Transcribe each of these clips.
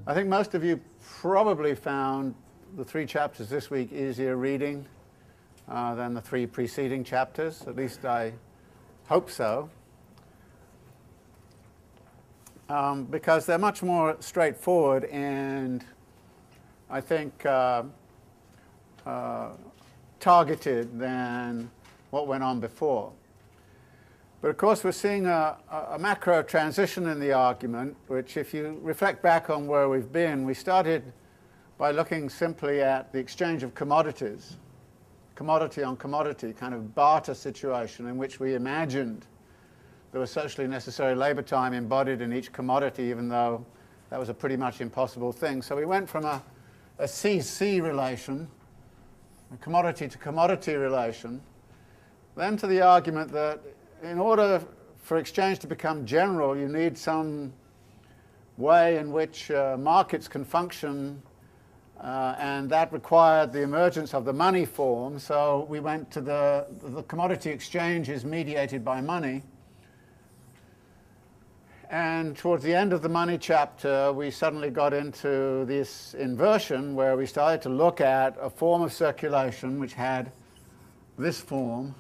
I think most of you probably found the 3 chapters this week easier reading than the 3 preceding chapters. At least I hope so. Because they're much more straightforward and I think targeted than what went on before. But of course we're seeing a macro transition in the argument, which if you reflect back on where we've been, we started by looking simply at the exchange of commodities, commodity on commodity, kind of barter situation in which we imagined there was socially necessary labor time embodied in each commodity, even though that was a pretty much impossible thing. So we went from a CC relation, a commodity to commodity relation, then to the argument that in order for exchange to become general, you need some way in which markets can function, and that required the emergence of the money form. So we went to the commodity exchange is mediated by money. And towards the end of the money chapter, we suddenly got into this inversion where we started to look at a form of circulation which had this form,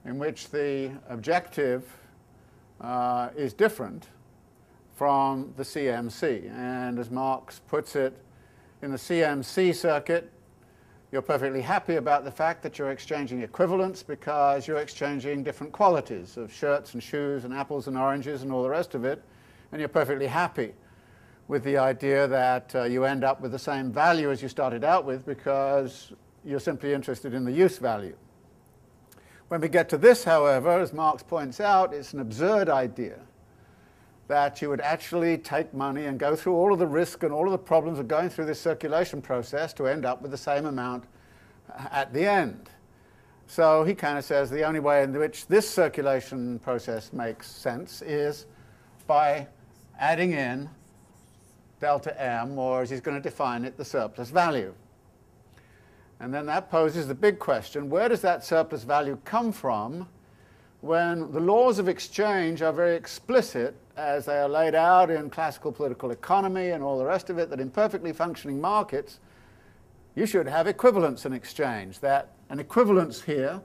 in which the objective is different from the CMC. And as Marx puts it, in the CMC circuit, you're perfectly happy about the fact that you're exchanging equivalents because you're exchanging different qualities of shirts and shoes and apples and oranges and all the rest of it. And you're perfectly happy with the idea that you end up with the same value as you started out with because you're simply interested in the use value. When we get to this, however, as Marx points out, it's an absurd idea that you would actually take money and go through all of the risk and all of the problems of going through this circulation process to end up with the same amount at the end. So he kind of says the only way in which this circulation process makes sense is by adding in delta M, or as he's going to define it, the surplus value. And then that poses the big question, where does that surplus value come from when the laws of exchange are very explicit, as they are laid out in classical political economy and all the rest of it, that in perfectly functioning markets you should have equivalence in exchange, that an equivalence here,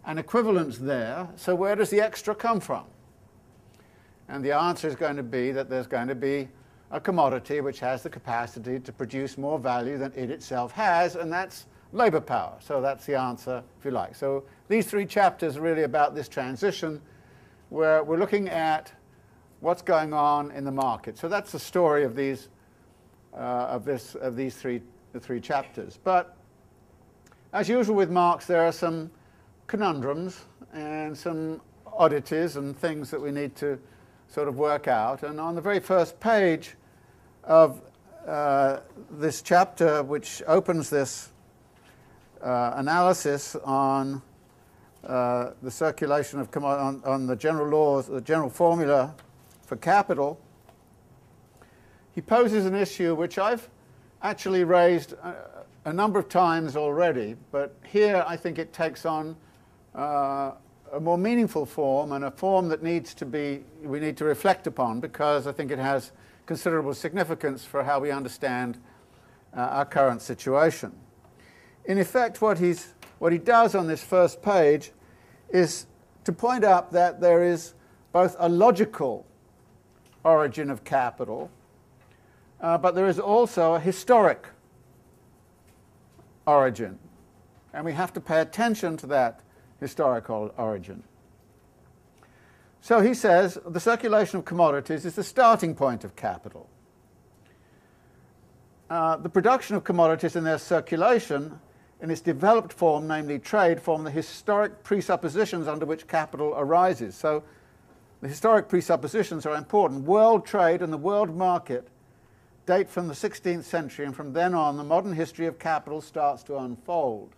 an equivalence there, so where does the extra come from? And the answer is going to be that there's going to be a commodity which has the capacity to produce more value than it itself has, and that's labor power. So that's the answer, if you like. So these 3 chapters are really about this transition where we're looking at what's going on in the market. So that's the story of these three chapters. But as usual with Marx, there are some conundrums and some oddities and things that we need to sort of work out. And on the very first page of this chapter, which opens this analysis on the circulation of on the general laws, the general formula for capital, he poses an issue which I've actually raised a number of times already, but here I think it takes on a more meaningful form, and a form that we need to reflect upon, because I think it has considerable significance for how we understand our current situation. In effect, what he does on this first page is to point out that there is both a logical origin of capital, but there is also a historic origin. And we have to pay attention to that historical origin. So he says the circulation of commodities is the starting point of capital. The production of commodities and their circulation in its developed form, namely trade, form the historic presuppositions under which capital arises. So the historic presuppositions are important. World trade and the world market date from the 16th century, and from then on the modern history of capital starts to unfold.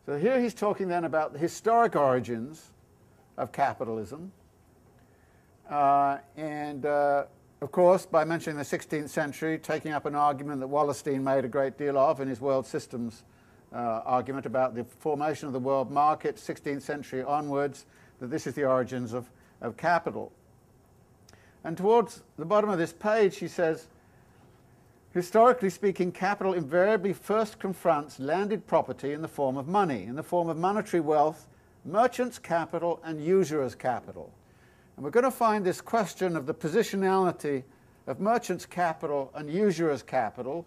So here he's talking then about the historic origins of capitalism, of course, by mentioning the 16th century, taking up an argument that Wallerstein made a great deal of in his world systems argument about the formation of the world market, 16th century onwards, that this is the origins of capital. And towards the bottom of this page, he says, historically speaking, capital invariably first confronts landed property in the form of money, in the form of monetary wealth, merchants' capital and usurers' capital. And we're going to find this question of the positionality of merchants' capital and usurers' capital,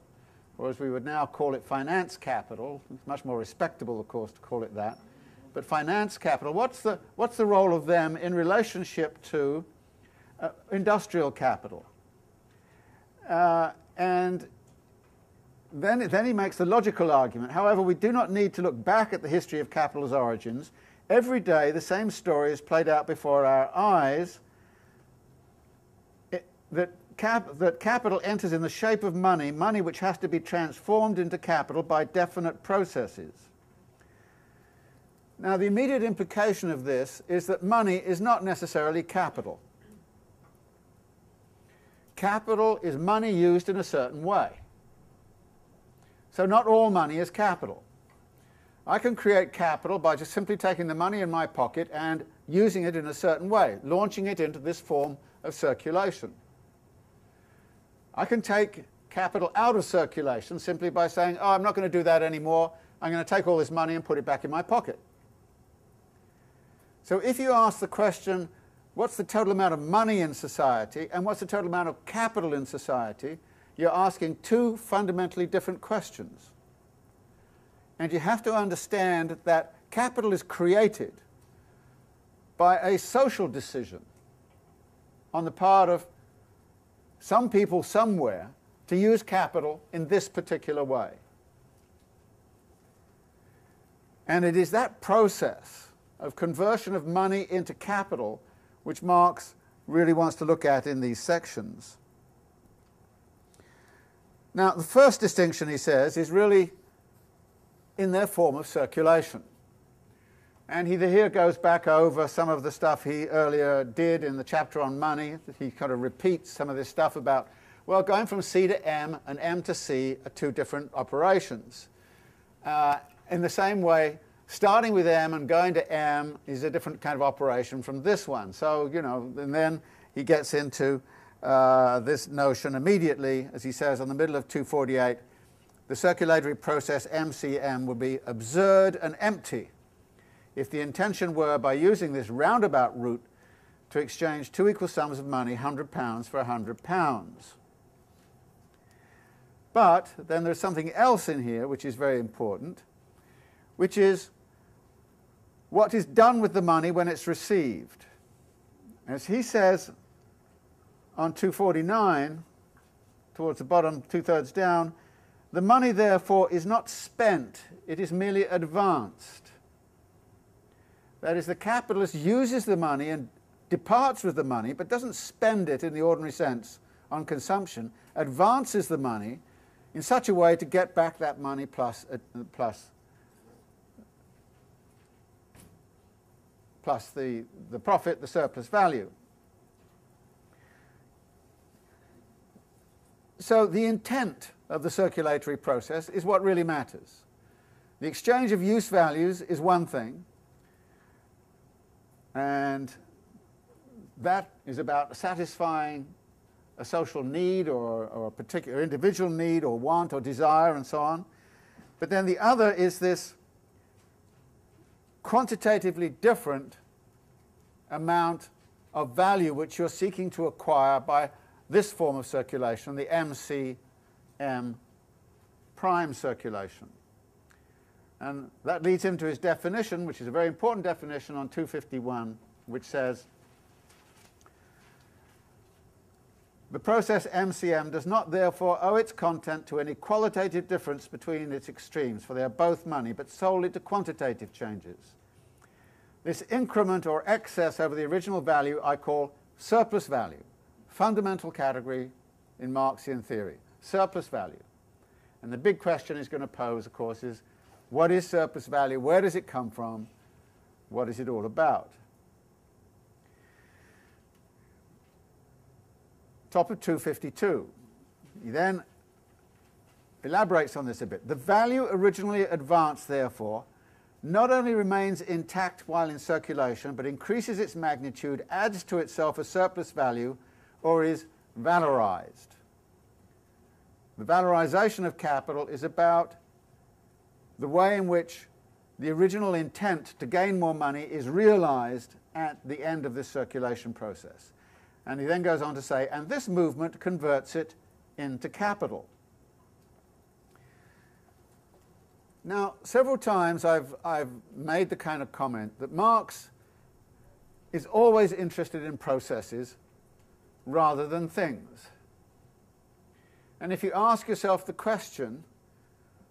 or as we would now call it, finance capital. It's much more respectable, of course, to call it that. But finance capital, what's the role of them in relationship to industrial capital? And then he makes the logical argument. However, we do not need to look back at the history of capital's origins. Every day, the same story is played out before our eyes, that capital enters in the shape of money, money which has to be transformed into capital by definite processes. Now, the immediate implication of this is that money is not necessarily capital. Capital is money used in a certain way. So not all money is capital. I can create capital by just simply taking the money in my pocket and using it in a certain way, launching it into this form of circulation. I can take capital out of circulation simply by saying, oh, I'm not going to do that anymore. I'm going to take all this money and put it back in my pocket. So if you ask the question, what's the total amount of money in society and what's the total amount of capital in society, you're asking two fundamentally different questions. And you have to understand that capital is created by a social decision on the part of some people somewhere to use capital in this particular way. And it is that process of conversion of money into capital which Marx really wants to look at in these sections. Now, the first distinction, he says, is really in their form of circulation. And he here goes back over some of the stuff he earlier did in the chapter on money. He kind of repeats some of this stuff about, well, going from C to M and M to C are two different operations. In the same way, starting with M and going to M is a different kind of operation from this one. So, you know, and then he gets into this notion immediately, as he says, on the middle of 248, the circulatory process MCM would be absurd and empty if the intention were, by using this roundabout route, to exchange two equal sums of money, £100 for £100. But then there's something else in here which is very important, which is what is done with the money when it's received. As he says on 249, towards the bottom, two-thirds down, the money, therefore, is not spent, it is merely advanced. That is, the capitalist uses the money and departs with the money, but doesn't spend it in the ordinary sense on consumption, advances the money in such a way to get back that money plus the profit, the surplus value. So the intent of the circulatory process is what really matters. The exchange of use values is one thing, and that is about satisfying a social need or a particular individual need or want or desire and so on. But then the other is this quantitatively different amount of value which you're seeking to acquire by this form of circulation, the MCM prime circulation. And that leads him to his definition, which is a very important definition on 251, which says, the process MCM does not therefore owe its content to any qualitative difference between its extremes, for they are both money, but solely to quantitative changes. This increment or excess over the original value I call surplus value, fundamental category in Marxian theory, surplus value. And the big question he's going to pose, of course, is what is surplus value? Where does it come from? What is it all about? Top of 252. He then elaborates on this a bit. The value originally advanced, therefore, not only remains intact while in circulation, but increases its magnitude, adds to itself a surplus value, or is valorized. The valorization of capital is about the way in which the original intent to gain more money is realized at the end of this circulation process. And he then goes on to say, and this movement converts it into capital. Now, several times I've made the kind of comment that Marx is always interested in processes rather than things. And if you ask yourself the question,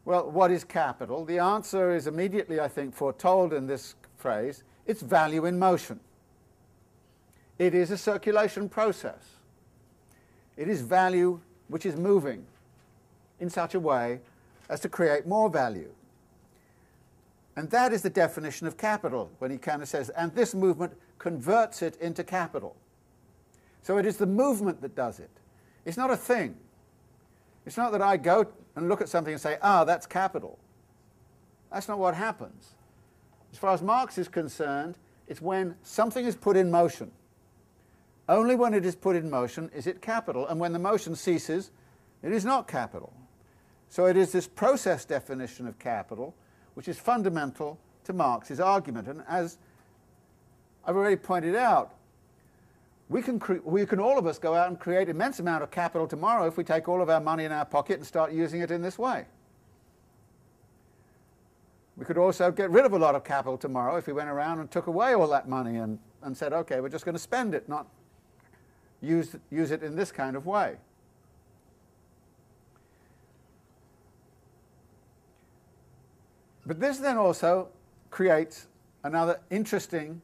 well, what is capital? The answer is immediately, I think, foretold in this phrase. It's value in motion. It is a circulation process. It is value which is moving in such a way as to create more value. And that is the definition of capital, when he kind of says, and this movement converts it into capital. So it is the movement that does it. It's not a thing. It's not that I go and look at something and say, ah, that's capital. That's not what happens. As far as Marx is concerned, it's when something is put in motion. Only when it is put in motion is it capital, and when the motion ceases, it is not capital. So it is this process definition of capital which is fundamental to Marx's argument. And as I've already pointed out, we can all of us go out and create an immense amount of capital tomorrow if we take all of our money in our pocket and start using it in this way. We could also get rid of a lot of capital tomorrow if we went around and took away all that money and said, okay, we're just going to spend it, not use it in this kind of way. But this then also creates another interesting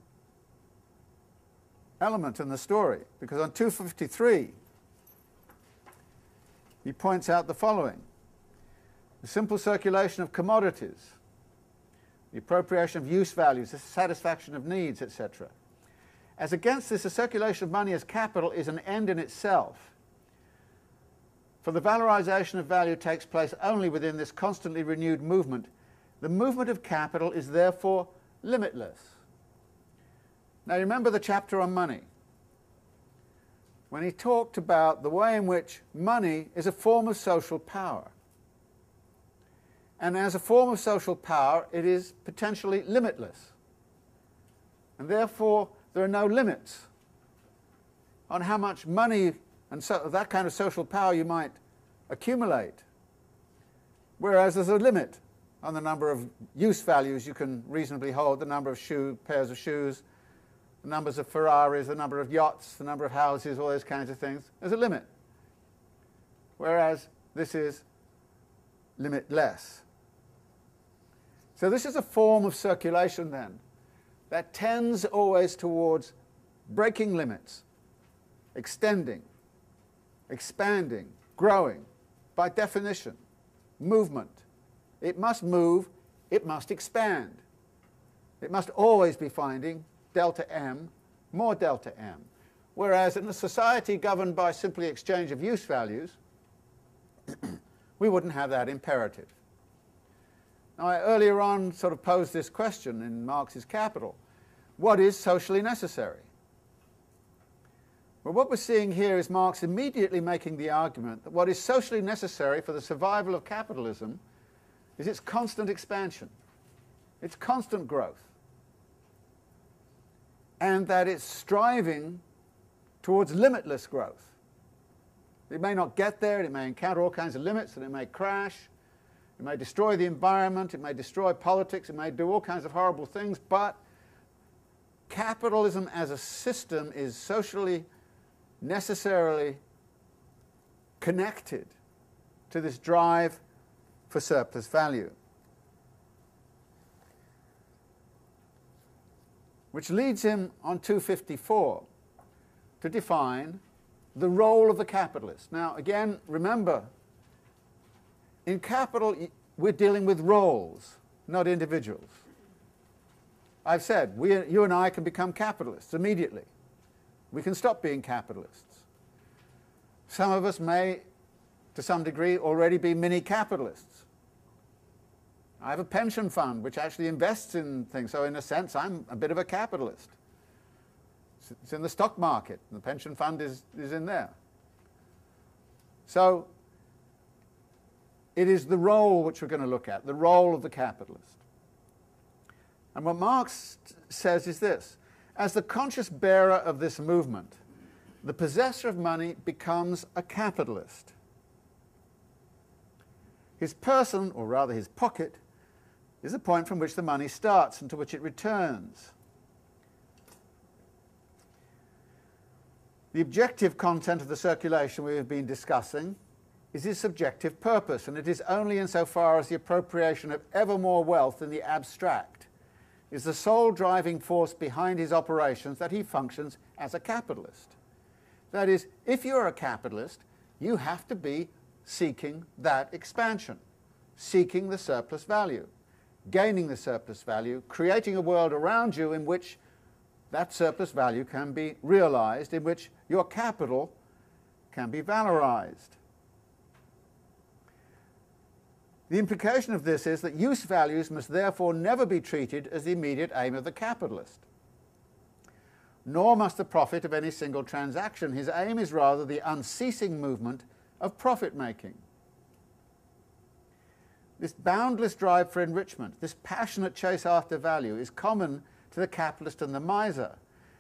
element in the story, because on 253 he points out the following: the simple circulation of commodities, the appropriation of use values, the satisfaction of needs, etc. As against this, the circulation of money as capital is an end in itself, for the valorization of value takes place only within this constantly renewed movement. The movement of capital is therefore limitless. Now remember the chapter on money, when he talked about the way in which money is a form of social power. And as a form of social power, it is potentially limitless. And therefore, there are no limits on how much money and that kind of social power you might accumulate. Whereas there's a limit on the number of use values you can reasonably hold, the number of pairs of shoes, the numbers of Ferraris, the number of yachts, the number of houses, all those kinds of things. There's a limit. Whereas this is limitless. So this is a form of circulation then that tends always towards breaking limits, extending, expanding, growing, by definition, movement. It must move, it must expand. It must always be finding delta M, more delta M. Whereas in a society governed by simply exchange of use values, we wouldn't have that imperative. Now, I earlier on sort of posed this question in Marx's Capital. What is socially necessary? Well, what we're seeing here is Marx immediately making the argument that what is socially necessary for the survival of capitalism is its constant expansion, its constant growth, and that it's striving towards limitless growth. It may not get there, it may encounter all kinds of limits, and it may crash, it may destroy the environment, it may destroy politics, it may do all kinds of horrible things, but capitalism as a system is socially necessarily connected to this drive for surplus value. Which leads him on 254 to define the role of the capitalist. Now again, remember, in capital we're dealing with roles, not individuals. I've said, you and I can become capitalists immediately. We can stop being capitalists. Some of us may, to some degree, already be mini-capitalists. I have a pension fund which actually invests in things, so in a sense I'm a bit of a capitalist. It's in the stock market, and the pension fund is in there. So it is the role which we're going to look at, the role of the capitalist. And what Marx says is this: as the conscious bearer of this movement, the possessor of money becomes a capitalist. His person, or rather his pocket, is the point from which the money starts and to which it returns. The objective content of the circulation we have been discussing is his subjective purpose, and it is only insofar as the appropriation of ever more wealth in the abstract is the sole driving force behind his operations that he functions as a capitalist. That is, if you're a capitalist, you have to be seeking that expansion, seeking the surplus value, gaining the surplus value, creating a world around you in which that surplus value can be realized, in which your capital can be valorized. The implication of this is that use values must therefore never be treated as the immediate aim of the capitalist, nor must the profit of any single transaction. His aim is rather the unceasing movement of profit-making. This boundless drive for enrichment, this passionate chase after value, is common to the capitalist and the miser.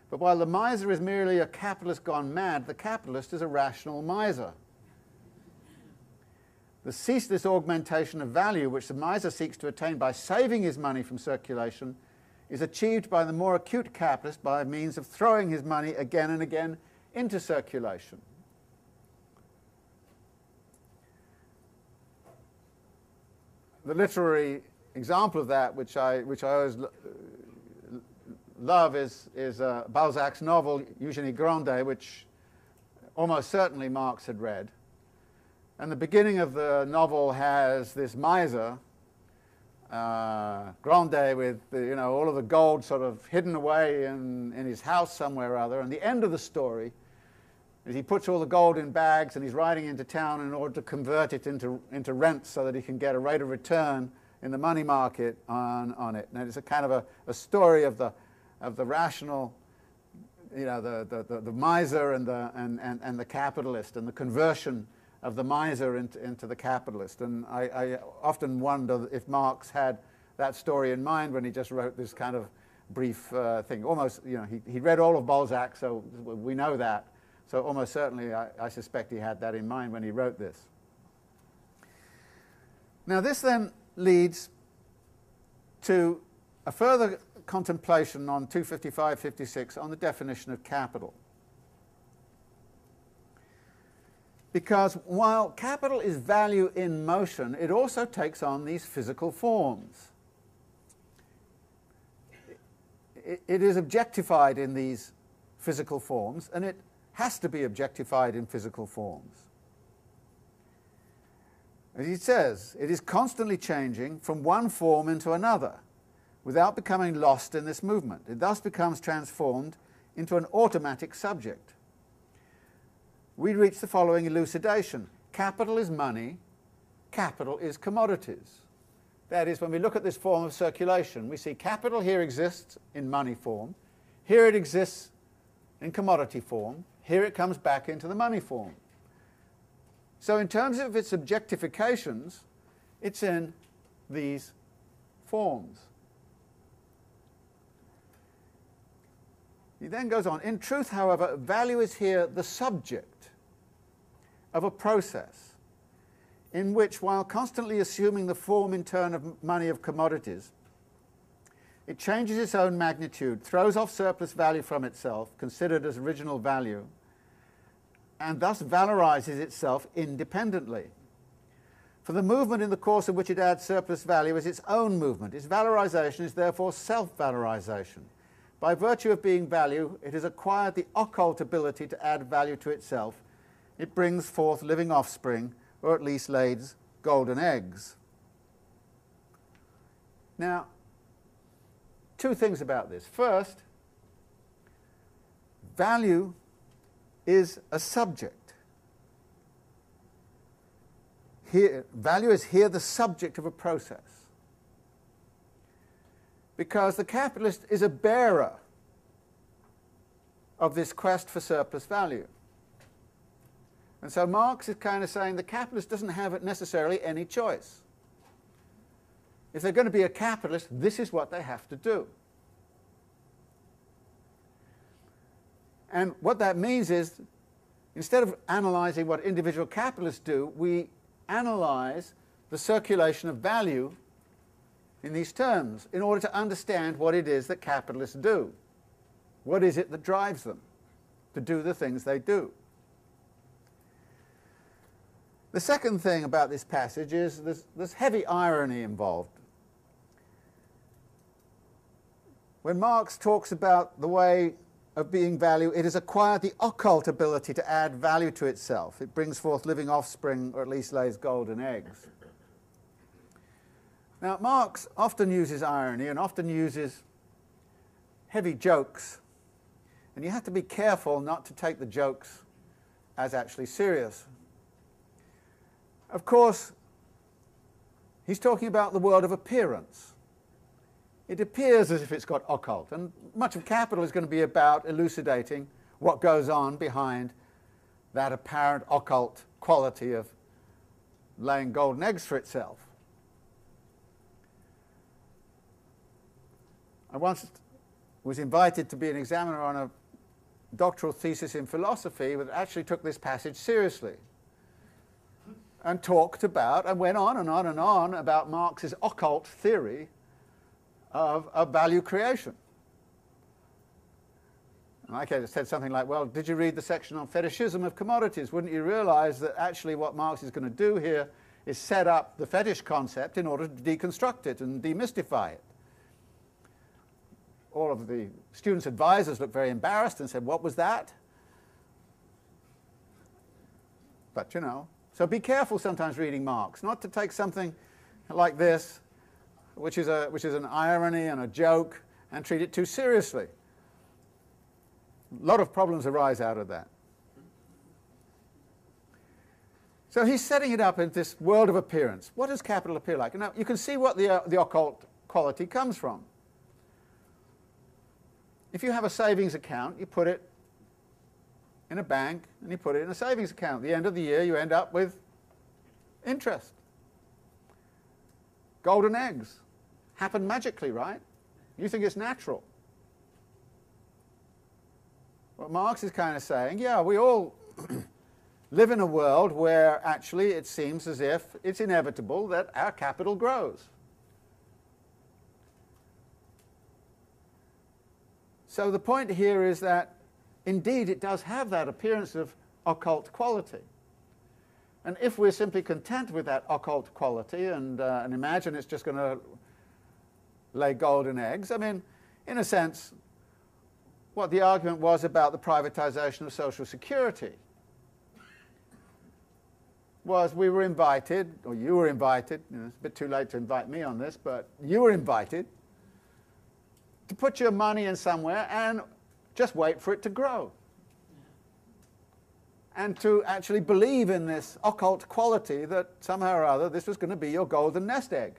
But while the miser is merely a capitalist gone mad, the capitalist is a rational miser. The ceaseless augmentation of value which the miser seeks to attain by saving his money from circulation is achieved by the more acute capitalist by means of throwing his money again and again into circulation. The literary example of that, which I always love, is Balzac's novel Eugénie Grandet, which almost certainly Marx had read. And the beginning of the novel has this miser, Grandet, with all of the gold sort of hidden away in his house somewhere or other. And the end of the story is he puts all the gold in bags and he's riding into town in order to convert it into rent so that he can get a rate of return in the money market on it. And it's a kind of a story of the rational, the miser and the capitalist, and the conversion of the miser into the capitalist. And I often wonder if Marx had that story in mind when he just wrote this kind of brief thing. Almost, he read all of Balzac, so we know that. So almost certainly I suspect he had that in mind when he wrote this. Now this then leads to a further contemplation on 255-56 on the definition of capital. Because while capital is value in motion, it also takes on these physical forms. It is objectified in these physical forms, and it has to be objectified in physical forms. As he says, it is constantly changing from one form into another without becoming lost in this movement. It thus becomes transformed into an automatic subject. We reach the following elucidation: capital is money, capital is commodities. That is, when we look at this form of circulation, we see capital here exists in money form, here it exists in commodity form, here it comes back into the money form. So in terms of its objectifications, it's in these forms. He then goes on, in truth, however, value is here the subject of a process in which, while constantly assuming the form in turn of money of commodities, it changes its own magnitude, throws off surplus value from itself, considered as original value, and thus valorizes itself independently. For the movement in the course of which it adds surplus value is its own movement. Its valorization is therefore self-valorization. By virtue of being value, it has acquired the occult ability to add value to itself. It brings forth living offspring, or at least lays golden eggs. Now, two things about this. First, value is a subject. Here, value is here the subject of a process. Because the capitalist is a bearer of this quest for surplus value. And so Marx is kind of saying the capitalist doesn't have necessarily any choice. If they're going to be a capitalist, this is what they have to do. And what that means is, instead of analyzing what individual capitalists do, we analyze the circulation of value in these terms in order to understand what it is that capitalists do. What is it that drives them to do the things they do? The second thing about this passage is there's heavy irony involved. When Marx talks about the way of being value, it has acquired the occult ability to add value to itself. It brings forth living offspring, or at least lays golden eggs. Now, Marx often uses irony and often uses heavy jokes. And you have to be careful not to take the jokes as actually serious. Of course, he's talking about the world of appearance. It appears as if it's got occult, and much of Capital is going to be about elucidating what goes on behind that apparent occult quality of laying golden eggs for itself. I once was invited to be an examiner on a doctoral thesis in philosophy that actually took this passage seriously and talked about, and went on and on and on about Marx's occult theory of value creation. And I said something like, well, did you read the section on fetishism of commodities? Wouldn't you realize that actually what Marx is going to do here is set up the fetish concept in order to deconstruct it and demystify it? All of the students' advisors looked very embarrassed and said, what was that? But, you know, so be careful sometimes reading Marx, not to take something like this, which is an irony and a joke, and treat it too seriously. A lot of problems arise out of that. So he's setting it up in this world of appearance. What does capital appear like? Now, you can see what the occult quality comes from. If you have a savings account, you put it in a bank and you put it in a savings account. At the end of the year, you end up with interest. Golden eggs happen magically, right? You think it's natural. What Marx is kind of saying, yeah, we all live in a world where actually it seems as if it's inevitable that our capital grows. So the point here is that indeed it does have that appearance of occult quality. And if we're simply content with that occult quality and imagine it's just going to lay golden eggs, I mean, in a sense, what the argument was about the privatization of Social Security was we were invited, or you were invited, you know, it's a bit too late to invite me on this, but you were invited to put your money in somewhere and just wait for it to grow. And to actually believe in this occult quality that somehow or other this was going to be your golden nest egg.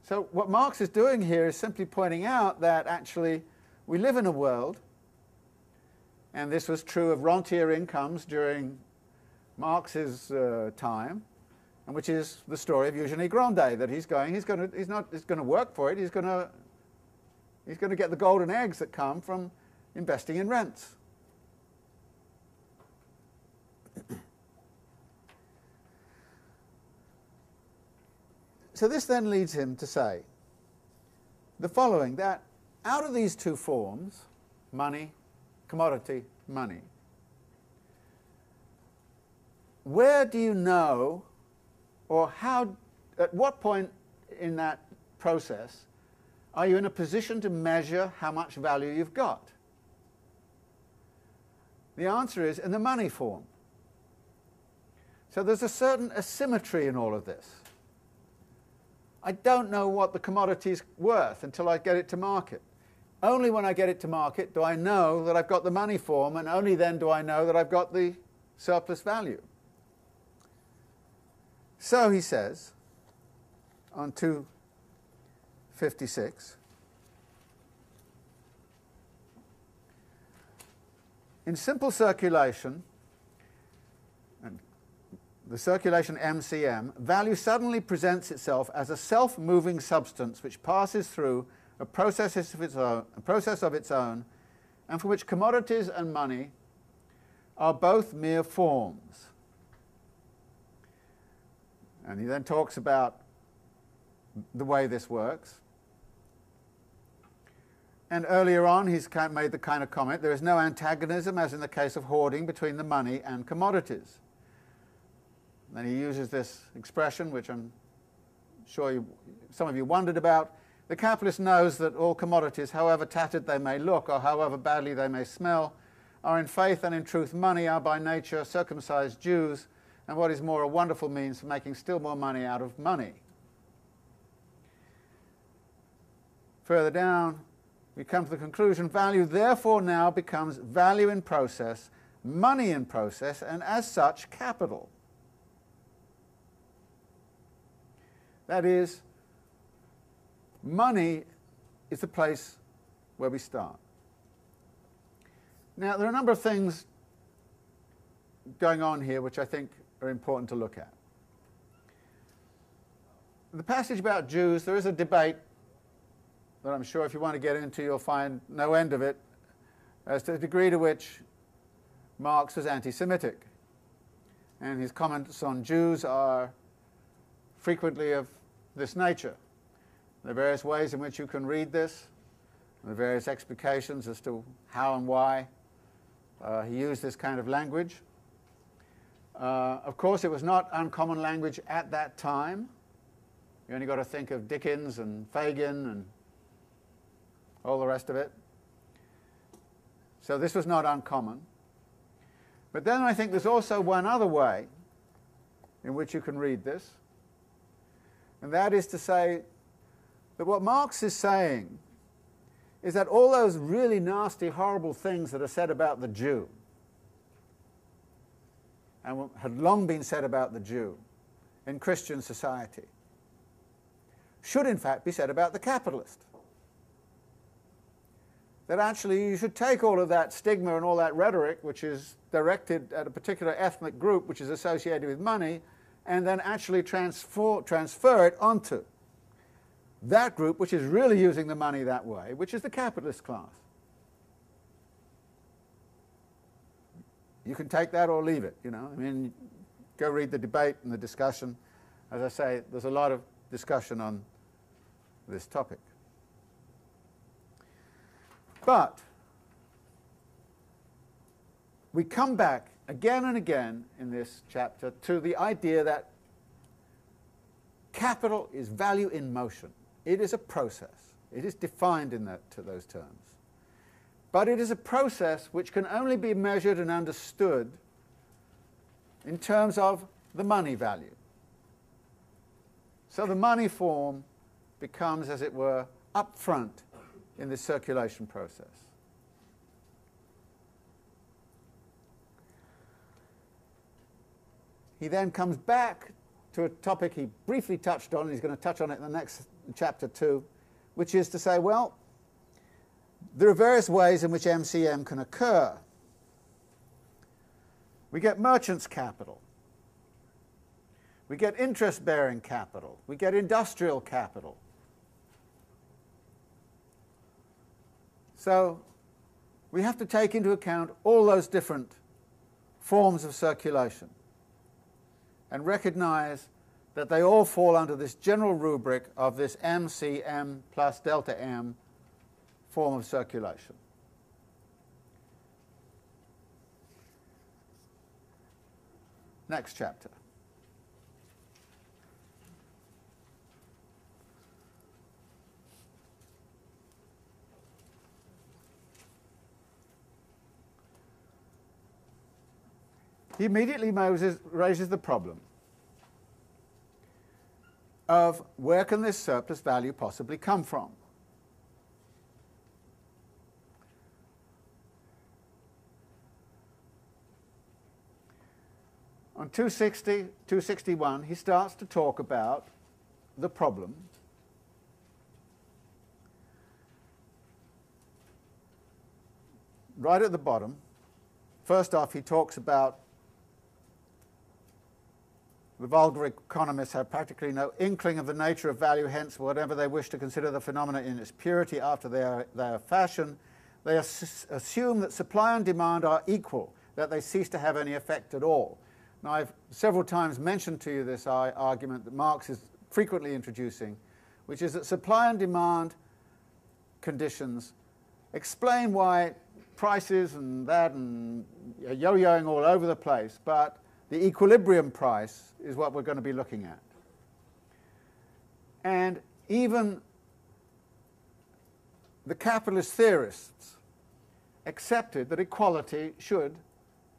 So what Marx is doing here is simply pointing out that actually we live in a world, and this was true of rentier incomes during Marx's time, and which is the story of Eugenie Grandet, that he's going to work for it, he's going to get the golden eggs that come from investing in rents. So this then leads him to say the following, that out of these two forms, money, commodity, money, where do you know, or how, at what point in that process are you in a position to measure how much value you've got? The answer is in the money form. So there's a certain asymmetry in all of this. I don't know what the commodity's worth until I get it to market. Only when I get it to market do I know that I've got the money form, and only then do I know that I've got the surplus value. So he says on 256, in simple circulation, and the circulation MCM, value suddenly presents itself as a self-moving substance which passes through a process of its own, and for which commodities and money are both mere forms. And he then talks about the way this works. And earlier on, he's made the kind of comment, there is no antagonism, as in the case of hoarding, between the money and commodities. And then he uses this expression, which I'm sure some of you wondered about. The capitalist knows that all commodities, however tattered they may look, or however badly they may smell, are in faith and in truth money, are by nature circumcised Jews, and what is more, a wonderful means for making still more money out of money. Further down, we come to the conclusion, value therefore now becomes value in process, money in process, and as such, capital. That is, money is the place where we start. Now, there are a number of things going on here which I think are important to look at. The passage about Jews, there is a debate that I'm sure if you want to get into, you'll find no end of it, as to the degree to which Marx was anti-Semitic. And his comments on Jews are frequently of this nature. There are various ways in which you can read this, and the various explications as to how and why he used this kind of language. Of course, it was not uncommon language at that time. You only got to think of Dickens and Fagin and all the rest of it. So this was not uncommon. But then I think there's also one other way in which you can read this, and that is to say that what Marx is saying is that all those really nasty, horrible things that are said about the Jew, and had long been said about the Jew in Christian society, should in fact be said about the capitalist. That actually you should take all of that stigma and all that rhetoric which is directed at a particular ethnic group which is associated with money, and then actually transfer it onto that group which is really using the money that way, which is the capitalist class. You can take that or leave it, you know. I mean, go read the debate and the discussion. As I say, there's a lot of discussion on this topic. But we come back again and again in this chapter to the idea that capital is value in motion. It is a process. It is defined in those terms. But it is a process which can only be measured and understood in terms of the money value. So the money form becomes, as it were, up front in the circulation process. He then comes back to a topic he briefly touched on, and he's going to touch on it in the next chapter too, which is to say, well, there are various ways in which MCM can occur. We get merchants' capital. We get interest-bearing capital. We get industrial capital. So we have to take into account all those different forms of circulation and recognize that they all fall under this general rubric of this MCM plus delta M form of circulation. Next chapter. He immediately raises the problem of where can this surplus value possibly come from? On 260, 261, he starts to talk about the problem right at the bottom. First off, he talks about the vulgar economists have practically no inkling of the nature of value, hence whatever they wish to consider the phenomena in its purity after their fashion, they assume that supply and demand are equal, that they cease to have any effect at all. Now, I've several times mentioned to you this argument that Marx is frequently introducing, which is that supply and demand conditions explain why prices and that and yo-yoing all over the place, but the equilibrium price is what we're going to be looking at. And even the capitalist theorists accepted that equality should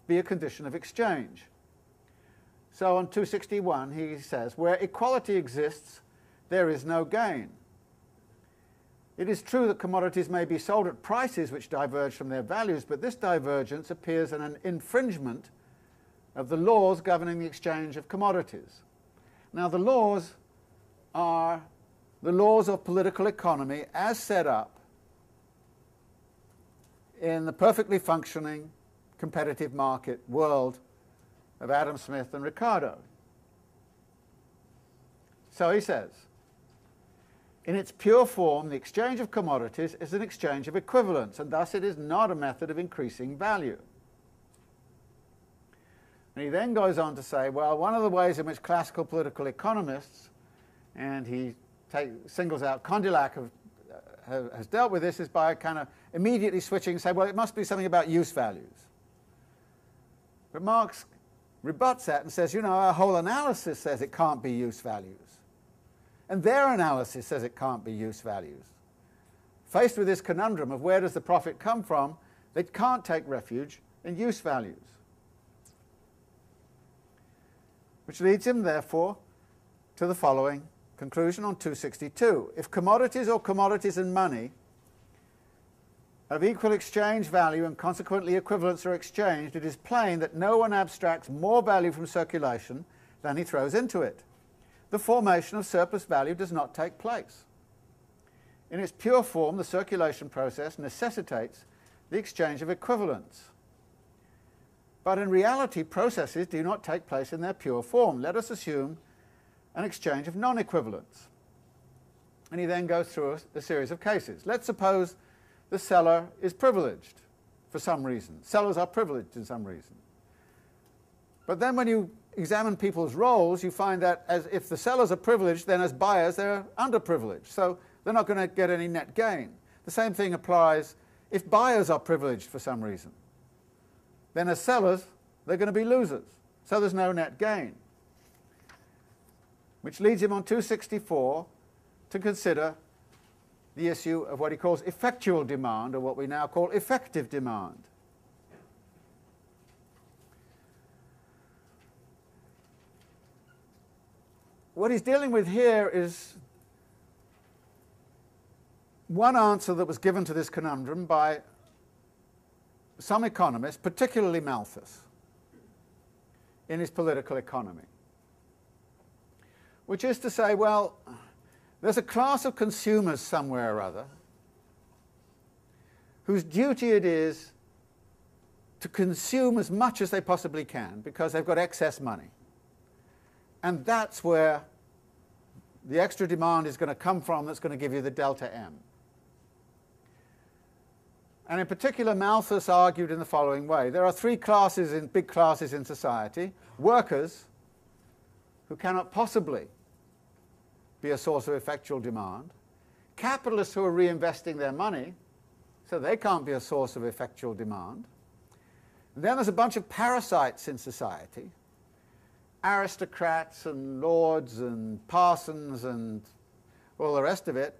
be a condition of exchange. So on 261 he says, where equality exists, there is no gain. It is true that commodities may be sold at prices which diverge from their values, but this divergence appears in an infringement of the laws governing the exchange of commodities. Now, the laws are the laws of political economy as set up in the perfectly functioning competitive market world of Adam Smith and Ricardo. So he says, in its pure form, the exchange of commodities is an exchange of equivalents, and thus it is not a method of increasing value. And he then goes on to say, well, one of the ways in which classical political economists, and he singles out Condillac, has dealt with this, is by kind of immediately switching and say, well, it must be something about use values. But Marx rebuts that and says, you know, our whole analysis says it can't be use values. And their analysis says it can't be use values. Faced with this conundrum of where does the profit come from, they can't take refuge in use values. Which leads him, therefore, to the following conclusion on 262. If commodities or commodities and money of equal exchange value and consequently equivalents are exchanged, it is plain that no one abstracts more value from circulation than he throws into it. The formation of surplus value does not take place. In its pure form, the circulation process necessitates the exchange of equivalents. But in reality, processes do not take place in their pure form. Let us assume an exchange of non-equivalents. And he then goes through a series of cases. Let's suppose the seller is privileged for some reason. Sellers are privileged in some reason. But then when you examine people's roles, you find that as if the sellers are privileged, then as buyers they're underprivileged. So they're not going to get any net gain. The same thing applies if buyers are privileged for some reason. Then as sellers, they're going to be losers. So there's no net gain. Which leads him on 264 to consider the issue of what he calls effectual demand, or what we now call effective demand. What he's dealing with here is one answer that was given to this conundrum by some economists, particularly Malthus, in his political economy, which is to say, well, there's a class of consumers somewhere or other whose duty it is to consume as much as they possibly can because they've got excess money. And that's where the extra demand is going to come from that's going to give you the delta M. And in particular, Malthus argued in the following way. There are three classes, big classes in society. Workers, who cannot possibly be a source of effectual demand. Capitalists who are reinvesting their money, so they can't be a source of effectual demand. And then there's a bunch of parasites in society. Aristocrats and lords and parsons and all the rest of it,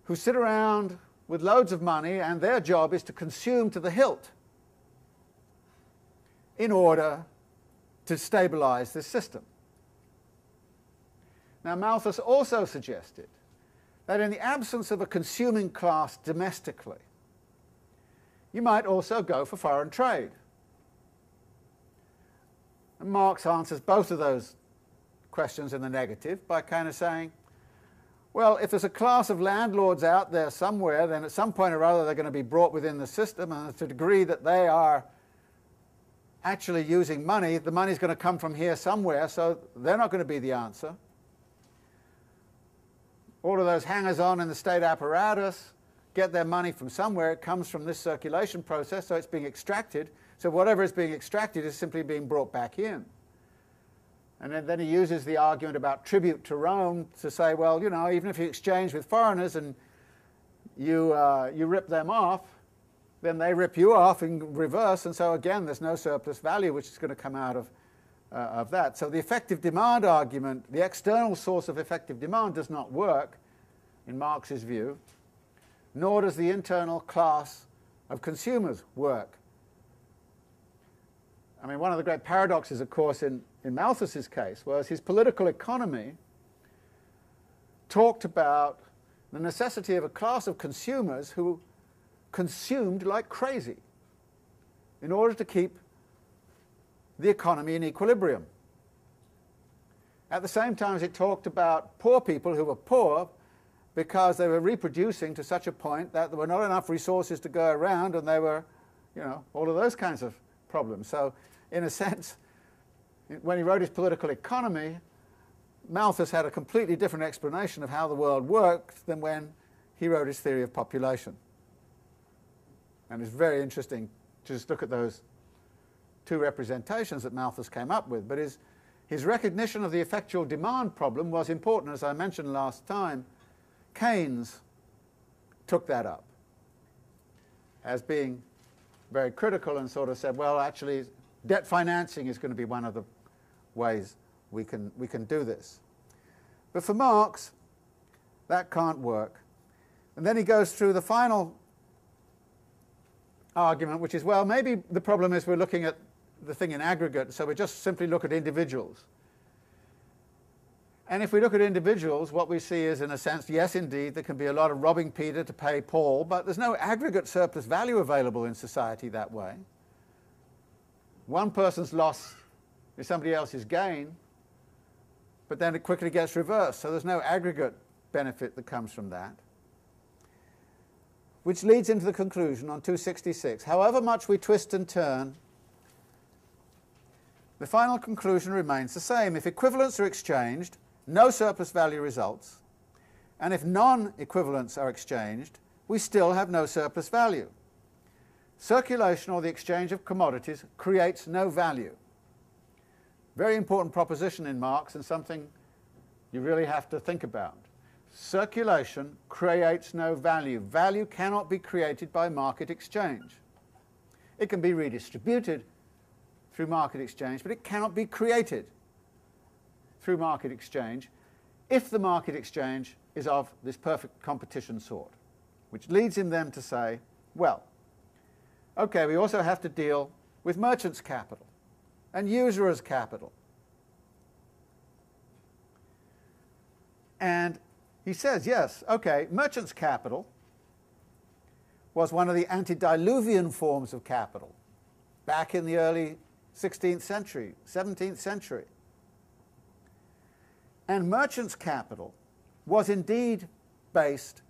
who sit around with loads of money, and their job is to consume to the hilt in order to stabilize this system. Now, Malthus also suggested that in the absence of a consuming class domestically, you might also go for foreign trade. And Marx answers both of those questions in the negative by kind of saying, well, if there's a class of landlords out there somewhere, then at some point or other they're going to be brought within the system, and to the degree that they are actually using money, the money's going to come from here somewhere, so they're not going to be the answer. All of those hangers-on in the state apparatus get their money from somewhere. It comes from this circulation process, so it's being extracted. So whatever is being extracted is simply being brought back in. And then he uses the argument about tribute to Rome to say, well, you know, even if you exchange with foreigners and you rip them off, then they rip you off in reverse, and so again there's no surplus value which is going to come out of that. So the effective demand argument, the external source of effective demand, does not work in Marx's view, nor does the internal class of consumers work. I mean, one of the great paradoxes, of course, in Malthus's case was his political economy talked about the necessity of a class of consumers who consumed like crazy in order to keep the economy in equilibrium. At the same time as it talked about poor people who were poor because they were reproducing to such a point that there were not enough resources to go around, and they were, you know, all of those kinds of problems. So in a sense, when he wrote his political economy, Malthus had a completely different explanation of how the world worked than when he wrote his theory of population. And it's very interesting to just look at those two representations that Malthus came up with. But his recognition of the effectual demand problem was important. As I mentioned last time, Keynes took that up as being very critical and sort of said, well, actually, debt financing is going to be one of the ways we can do this. But for Marx, that can't work. And then he goes through the final argument, which is, well, maybe the problem is we're looking at the thing in aggregate, so we just simply look at individuals. And if we look at individuals, what we see is, in a sense, yes, indeed, there can be a lot of robbing Peter to pay Paul, but there's no aggregate surplus value available in society that way. One person's loss is somebody else's gain, but then it quickly gets reversed, so there's no aggregate benefit that comes from that. Which leads into the conclusion on 266. However much we twist and turn, the final conclusion remains the same. If equivalents are exchanged, no surplus value results, and if non-equivalents are exchanged, we still have no surplus value. Circulation, or the exchange of commodities, creates no value. Very important proposition in Marx, and something you really have to think about. Circulation creates no value. Value cannot be created by market exchange. It can be redistributed through market exchange, but it cannot be created through market exchange if the market exchange is of this perfect competition sort, which leads him then to say, well, okay, we also have to deal with merchants' capital and usurers' capital. And he says, yes, okay, merchants' capital was one of the antediluvian forms of capital back in the early 16th century, 17th century. And merchants' capital was indeed based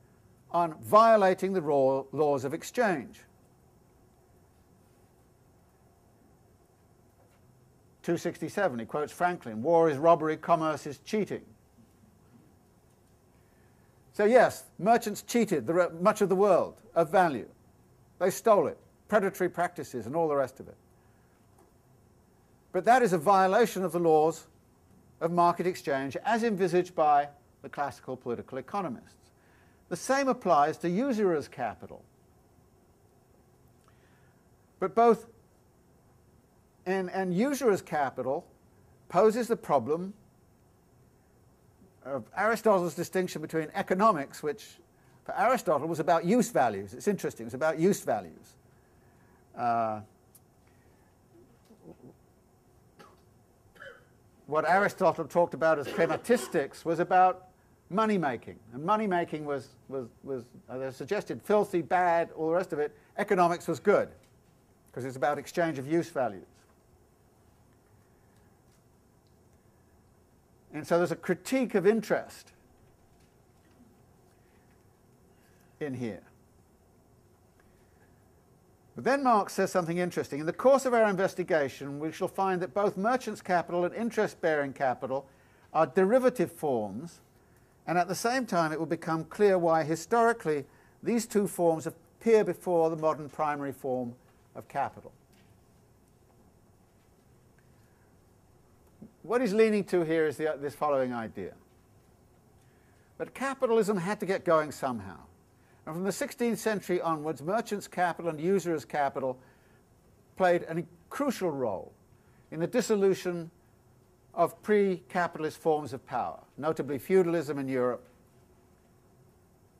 on violating the laws of exchange. 267, he quotes Franklin, war is robbery, commerce is cheating. So yes, merchants cheated much of the world of value. They stole it, predatory practices and all the rest of it. But that is a violation of the laws of market exchange as envisaged by the classical political economists. The same applies to usurers' capital. But both and usurers' capital poses the problem of Aristotle's distinction between economics, which for Aristotle was about use values. It's interesting, it was about use values. What Aristotle talked about as chrematistics was about money making, and money making was they suggested filthy, bad, all the rest of it. Economics was good because it's about exchange of use values. And so there's a critique of interest in here. But then Marx says something interesting. In the course of our investigation, we shall find that both merchants' capital and interest-bearing capital are derivative forms, and at the same time it will become clear why historically these two forms appear before the modern primary form of capital. What he's leaning to here is this following idea. But capitalism had to get going somehow. And from the 16th century onwards, merchants' capital and usurers' capital played a crucial role in the dissolution of pre-capitalist forms of power, notably feudalism in Europe,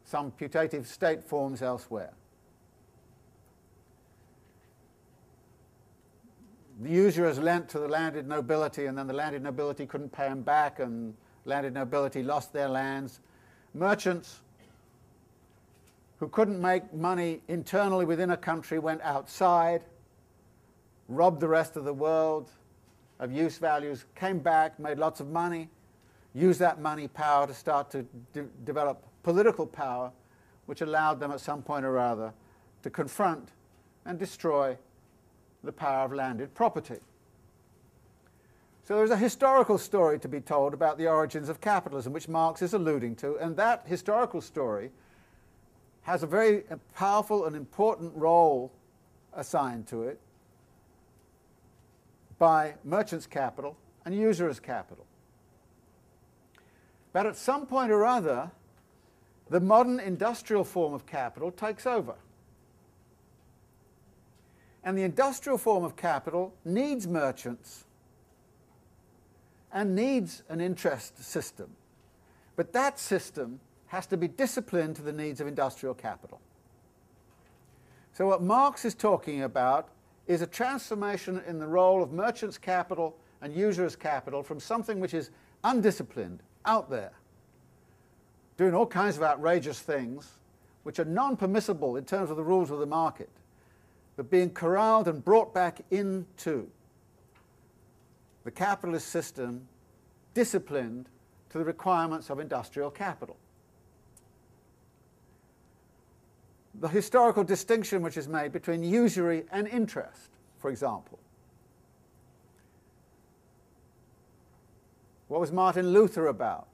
some putative state forms elsewhere. The usurers lent to the landed nobility, and then the landed nobility couldn't pay them back, and landed nobility lost their lands. Merchants who couldn't make money internally within a country went outside, robbed the rest of the world of use values, came back, made lots of money, used that money power to start to develop political power, which allowed them at some point or other to confront and destroy the power of landed property. So there's a historical story to be told about the origins of capitalism, which Marx is alluding to, and that historical story has a very powerful and important role assigned to it by merchants' capital and usurers' capital. But at some point or other, the modern industrial form of capital takes over. And the industrial form of capital needs merchants and needs an interest system. But that system has to be disciplined to the needs of industrial capital. So what Marx is talking about is a transformation in the role of merchants' capital and usurers' capital from something which is undisciplined, out there, doing all kinds of outrageous things which are non-permissible in terms of the rules of the market, but being corralled and brought back into the capitalist system, disciplined to the requirements of industrial capital. The historical distinction which is made between usury and interest, for example. What was Martin Luther about?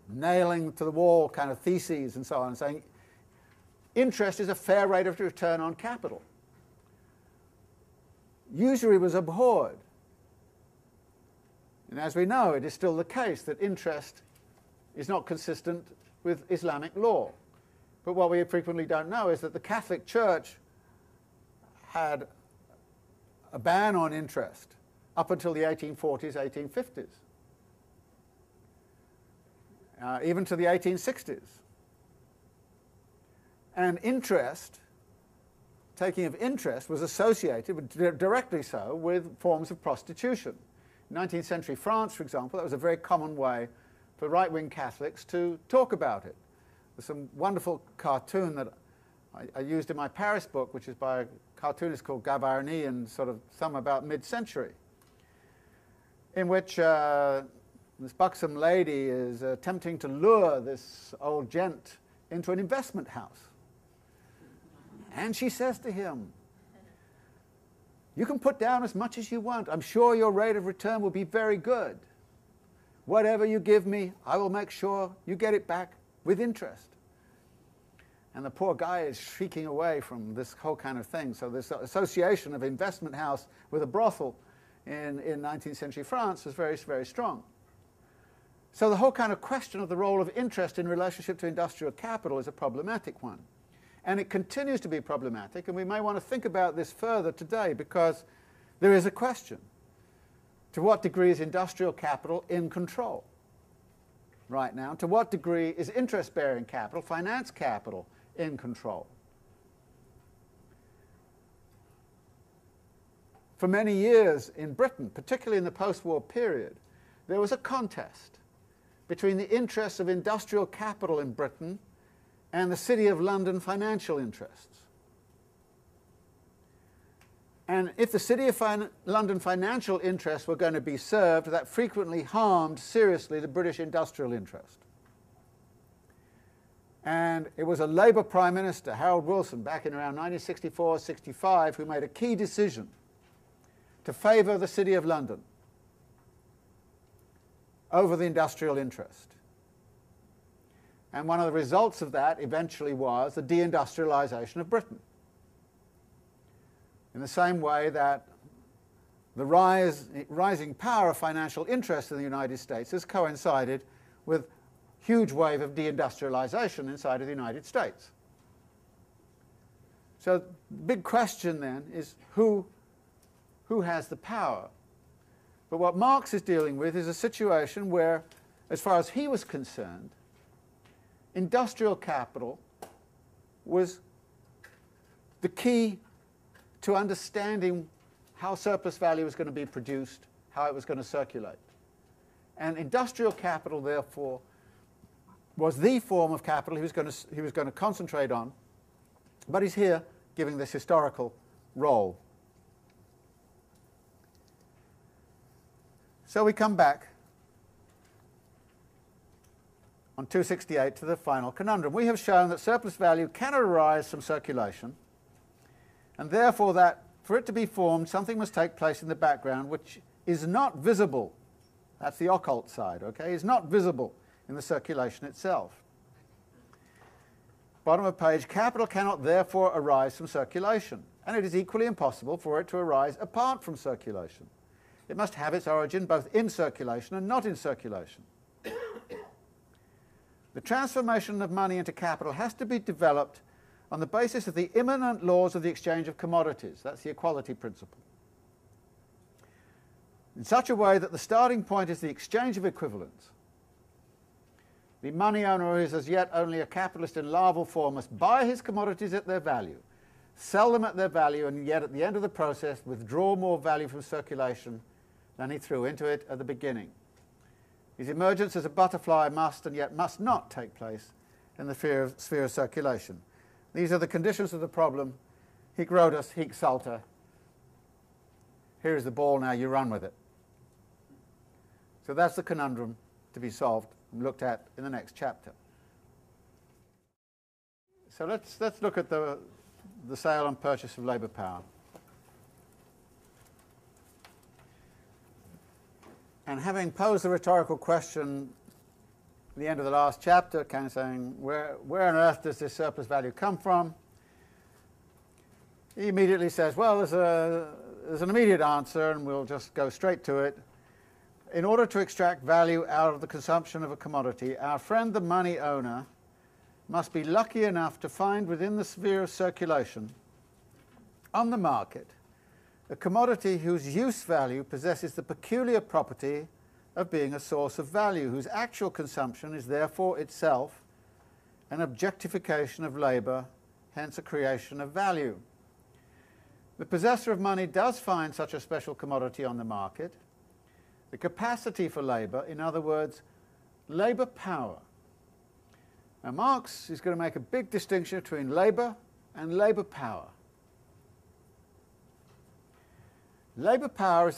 Nailing to the wall kind of theses and so on, saying interest is a fair rate of return on capital. Usury was abhorred. And as we know, it is still the case that interest is not consistent with Islamic law. But what we frequently don't know is that the Catholic Church had a ban on interest up until the 1840s, 1850s, even to the 1860s. And interest, taking of interest, was associated, directly so, with forms of prostitution. In 19th century France, for example, that was a very common way for right-wing Catholics to talk about it. There's some wonderful cartoon that I used in my Paris book, which is by a cartoonist called Gavarni, and sort of some about mid-century, in which this buxom lady is attempting to lure this old gent into an investment house. And she says to him, "You can put down as much as you want. I'm sure your rate of return will be very good. Whatever you give me, I will make sure you get it back with interest." And the poor guy is shrieking away from this whole kind of thing. So this association of investment house with a brothel in 19th century France was very, very strong. So the whole kind of question of the role of interest in relationship to industrial capital is a problematic one. And it continues to be problematic, and we may want to think about this further today, because there is a question. To what degree is industrial capital in control right now? To what degree is interest-bearing capital, finance capital, in control? For many years in Britain, particularly in the post-war period, there was a contest between the interests of industrial capital in Britain and the City of London financial interests. And if the City of London financial interests were going to be served, that frequently harmed seriously the British industrial interest. And it was a Labour Prime Minister, Harold Wilson, back in around 1964-65, who made a key decision to favour the City of London over the industrial interest. And one of the results of that eventually was the deindustrialisation of Britain. In the same way that the rising power of financial interest in the United States has coincided with huge wave of deindustrialization inside of the United States. So the big question then is who has the power? But what Marx is dealing with is a situation where, as far as he was concerned, industrial capital was the key to understanding how surplus value was going to be produced, how it was going to circulate. And industrial capital, therefore, was the form of capital he was going to concentrate on, but he's here giving this historical role. So we come back on 268 to the final conundrum. We have shown that surplus value cannot arise from circulation, and therefore that for it to be formed, something must take place in the background which is not visible. That's the occult side, okay? Is not visible in the circulation itself. Bottom of page, capital cannot therefore arise from circulation, and it is equally impossible for it to arise apart from circulation. It must have its origin both in circulation and not in circulation. The transformation of money into capital has to be developed on the basis of the immanent laws of the exchange of commodities. That's the equality principle. In such a way that the starting point is the exchange of equivalents. The money owner who is as yet only a capitalist in larval form must buy his commodities at their value, sell them at their value, and yet at the end of the process withdraw more value from circulation than he threw into it at the beginning. His emergence as a butterfly must and yet must not take place in the sphere of circulation. These are the conditions of the problem. Hic Rhodus, hic salta. Here is the ball, now you run with it. So that's the conundrum to be solved and looked at in the next chapter. So let's look at the sale and purchase of labour power. And having posed the rhetorical question at the end of the last chapter, kind of saying, where on earth does this surplus value come from? He immediately says, well, there's an immediate answer, and we'll just go straight to it. In order to extract value out of the consumption of a commodity, our friend the money owner must be lucky enough to find within the sphere of circulation, on the market, a commodity whose use value possesses the peculiar property of being a source of value, whose actual consumption is therefore itself an objectification of labour, hence a creation of value. The possessor of money does find such a special commodity on the market. The capacity for labour, in other words, labour power. Now Marx is going to make a big distinction between labour and labour power. Labour power is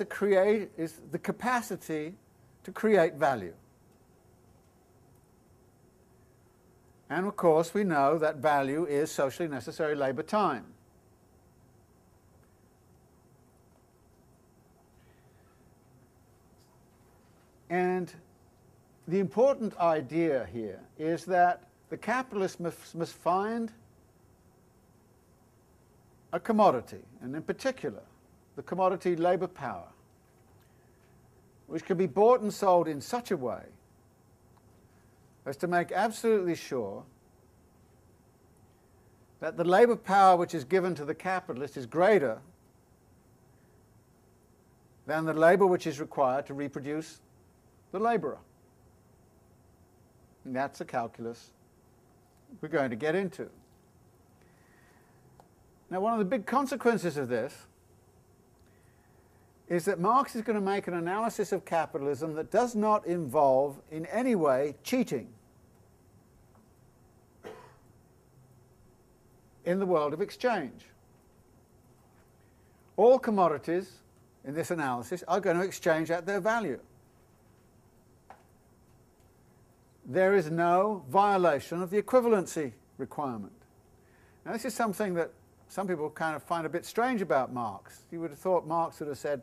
the capacity to create value. And of course we know that value is socially necessary labour time. And the important idea here is that the capitalist must find a commodity, and in particular the commodity labour power, which can be bought and sold in such a way as to make absolutely sure that the labour power which is given to the capitalist is greater than the labour which is required to reproduce the labourer. And that's the calculus we're going to get into. Now, one of the big consequences of this is that Marx is going to make an analysis of capitalism that does not involve in any way cheating in the world of exchange. All commodities in this analysis are going to exchange at their value. there is no violation of the equivalency requirement. Now this is something that some people kind of find a bit strange about Marx. You would have thought Marx would have said,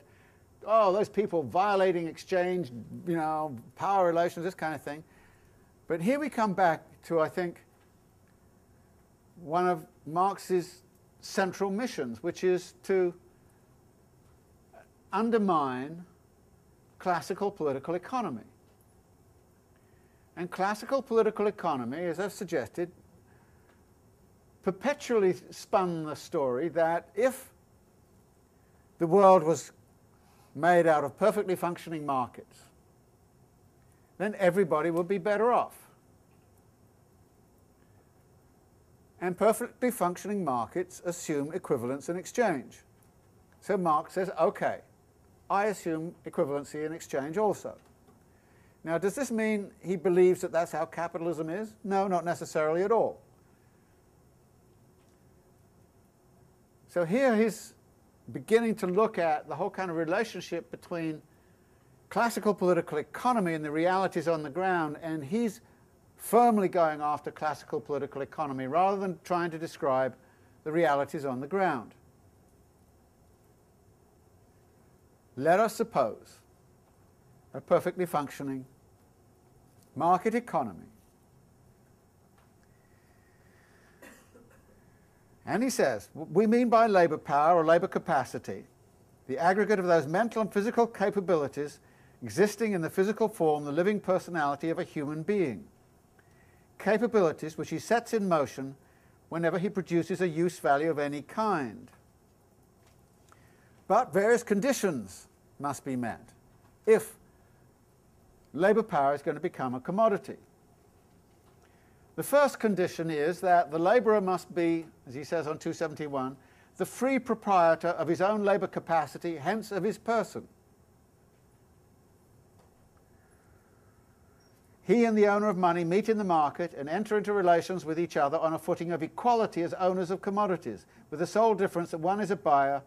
oh, those people violating exchange, you know, power relations, this kind of thing. But here we come back to, I think, one of Marx's central missions, which is to undermine classical political economy. And classical political economy, as I've suggested, perpetually spun the story that if the world was made out of perfectly functioning markets, then everybody would be better off. And perfectly functioning markets assume equivalence and exchange. So Marx says, okay, I assume equivalency and exchange also. Now, does this mean he believes that that's how capitalism is? No, not necessarily at all. So here he's beginning to look at the whole kind of relationship between classical political economy and the realities on the ground, and he's firmly going after classical political economy rather than trying to describe the realities on the ground. Let us suppose a perfectly functioning market economy. And he says, we mean by labour power or labour capacity the aggregate of those mental and physical capabilities existing in the physical form, the living personality of a human being. Capabilities which he sets in motion whenever he produces a use value of any kind. But various conditions must be met if labour power is going to become a commodity. The first condition is that the labourer must be, as he says on 271, the free proprietor of his own labour capacity, hence of his person. He and the owner of money meet in the market and enter into relations with each other on a footing of equality as owners of commodities, with the sole difference that one is a buyer,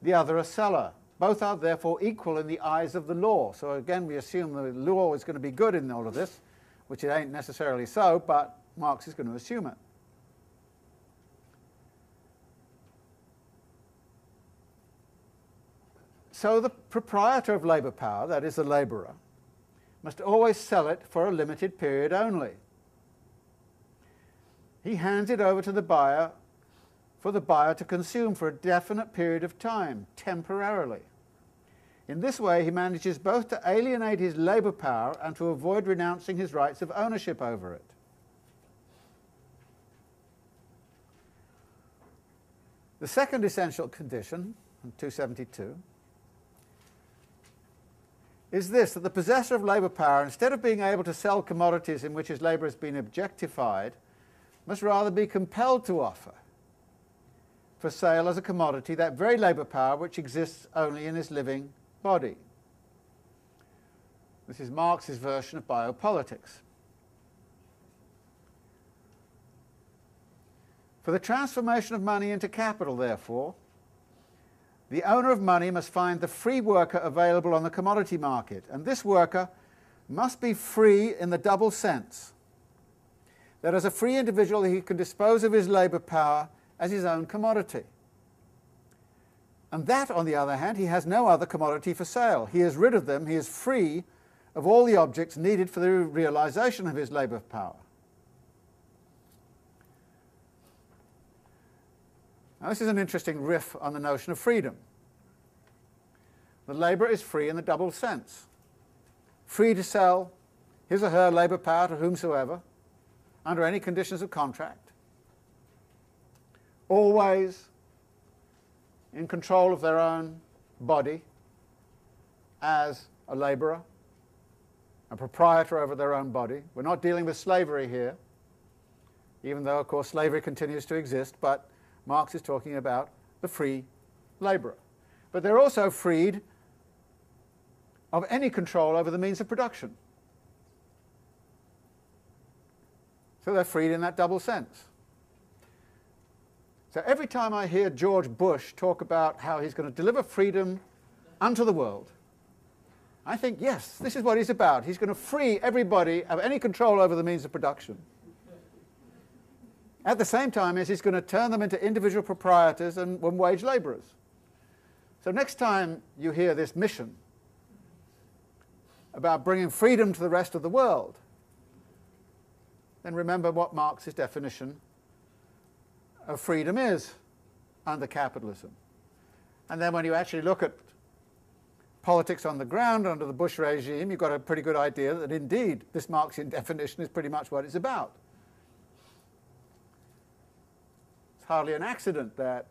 the other a seller. Both are therefore equal in the eyes of the law. So again, we assume the law is going to be good in all of this, which it ain't necessarily so, but Marx is going to assume it. So the proprietor of labour power, that is the labourer, must always sell it for a limited period only. He hands it over to the buyer for the buyer to consume for a definite period of time, temporarily. In this way, he manages both to alienate his labour power and to avoid renouncing his rights of ownership over it. The second essential condition, in 272, is this, that the possessor of labour power, instead of being able to sell commodities in which his labour has been objectified, must rather be compelled to offer for sale as a commodity that very labour power which exists only in his living body. This is Marx's version of biopolitics. For the transformation of money into capital, therefore, the owner of money must find the free worker available on the commodity market, and this worker must be free in the double sense, that as a free individual he can dispose of his labour power as his own commodity. And that, on the other hand, he has no other commodity for sale. He is rid of them, he is free of all the objects needed for the realization of his labour power. Now this is an interesting riff on the notion of freedom. The labourer is free in the double sense. Free to sell his or her labour power to whomsoever, under any conditions of contract. Always in control of their own body as a labourer, a proprietor over their own body. We're not dealing with slavery here, even though, of course, slavery continues to exist, but Marx is talking about the free labourer. But they're also freed of any control over the means of production. So they're freed in that double sense. So every time I hear George Bush talk about how he's going to deliver freedom unto the world, I think, yes, this is what he's about. He's going to free everybody of any control over the means of production. At the same time as he's going to turn them into individual proprietors and wage labourers. So next time you hear this mission about bringing freedom to the rest of the world, then remember what Marx's definition of freedom is under capitalism. And then when you actually look at politics on the ground under the Bush regime, you've got a pretty good idea that indeed this Marxian definition is pretty much what it's about. It's hardly an accident that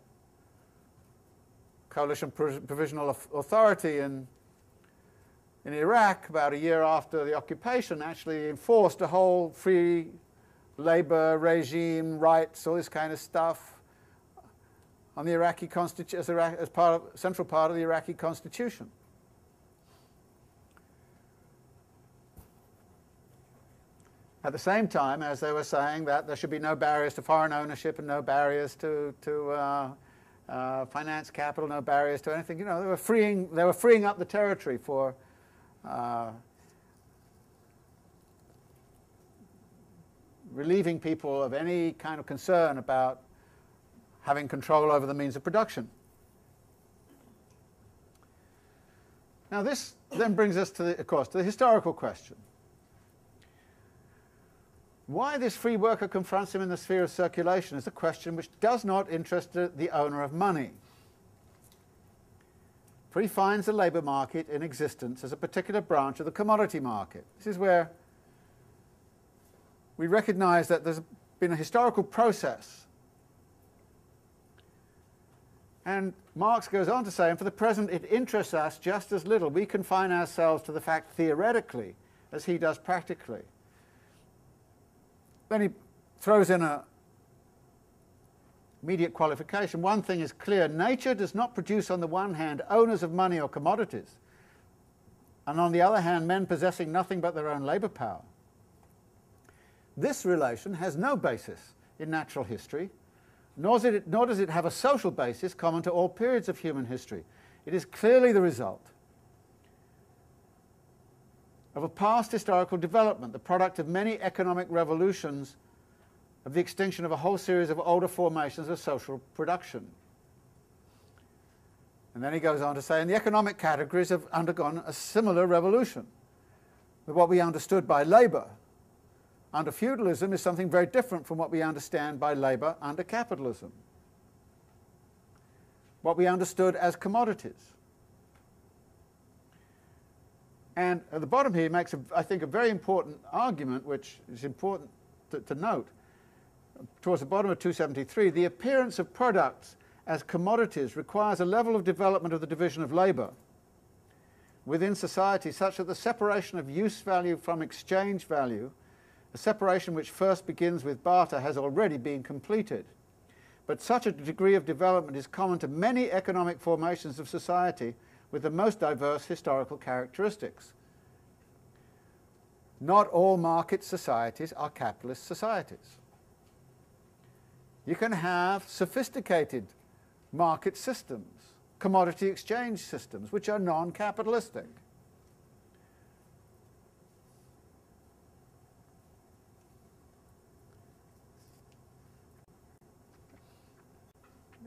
coalition provisional authority in Iraq, about a year after the occupation, actually enforced a whole free labor regime, rights, all this kind of stuff on the Iraqi constitution as central part of the Iraqi constitution. At the same time as they were saying that there should be no barriers to foreign ownership and no barriers to finance capital, no barriers to anything. You know, they were freeing up the territory for relieving people of any kind of concern about having control over the means of production. Now this then brings us to, of course, to the historical question. Why this free worker confronts him in the sphere of circulation is a question which does not interest the owner of money. For he finds the labour market in existence as a particular branch of the commodity market. This is where we recognise that there's been a historical process. And Marx goes on to say, and for the present it interests us just as little. We confine ourselves to the fact theoretically as he does practically. Then he throws in a immediate qualification. One thing is clear: nature does not produce on the one hand owners of money or commodities, and on the other hand men possessing nothing but their own labour power. This relation has no basis in natural history, nor does it have a social basis common to all periods of human history. It is clearly the result of a past historical development, the product of many economic revolutions, of the extinction of a whole series of older formations of social production. And then he goes on to say, and the economic categories have undergone a similar revolution. That what we understood by labour under feudalism is something very different from what we understand by labour under capitalism. What we understood as commodities. And at the bottom here he makes, I think, a very important argument, which is important to note. Towards the bottom of 273, the appearance of products as commodities requires a level of development of the division of labour within society such that the separation of use value from exchange value, a separation which first begins with barter, has already been completed. But such a degree of development is common to many economic formations of society with the most diverse historical characteristics. Not all market societies are capitalist societies. You can have sophisticated market systems, commodity exchange systems, which are non-capitalistic.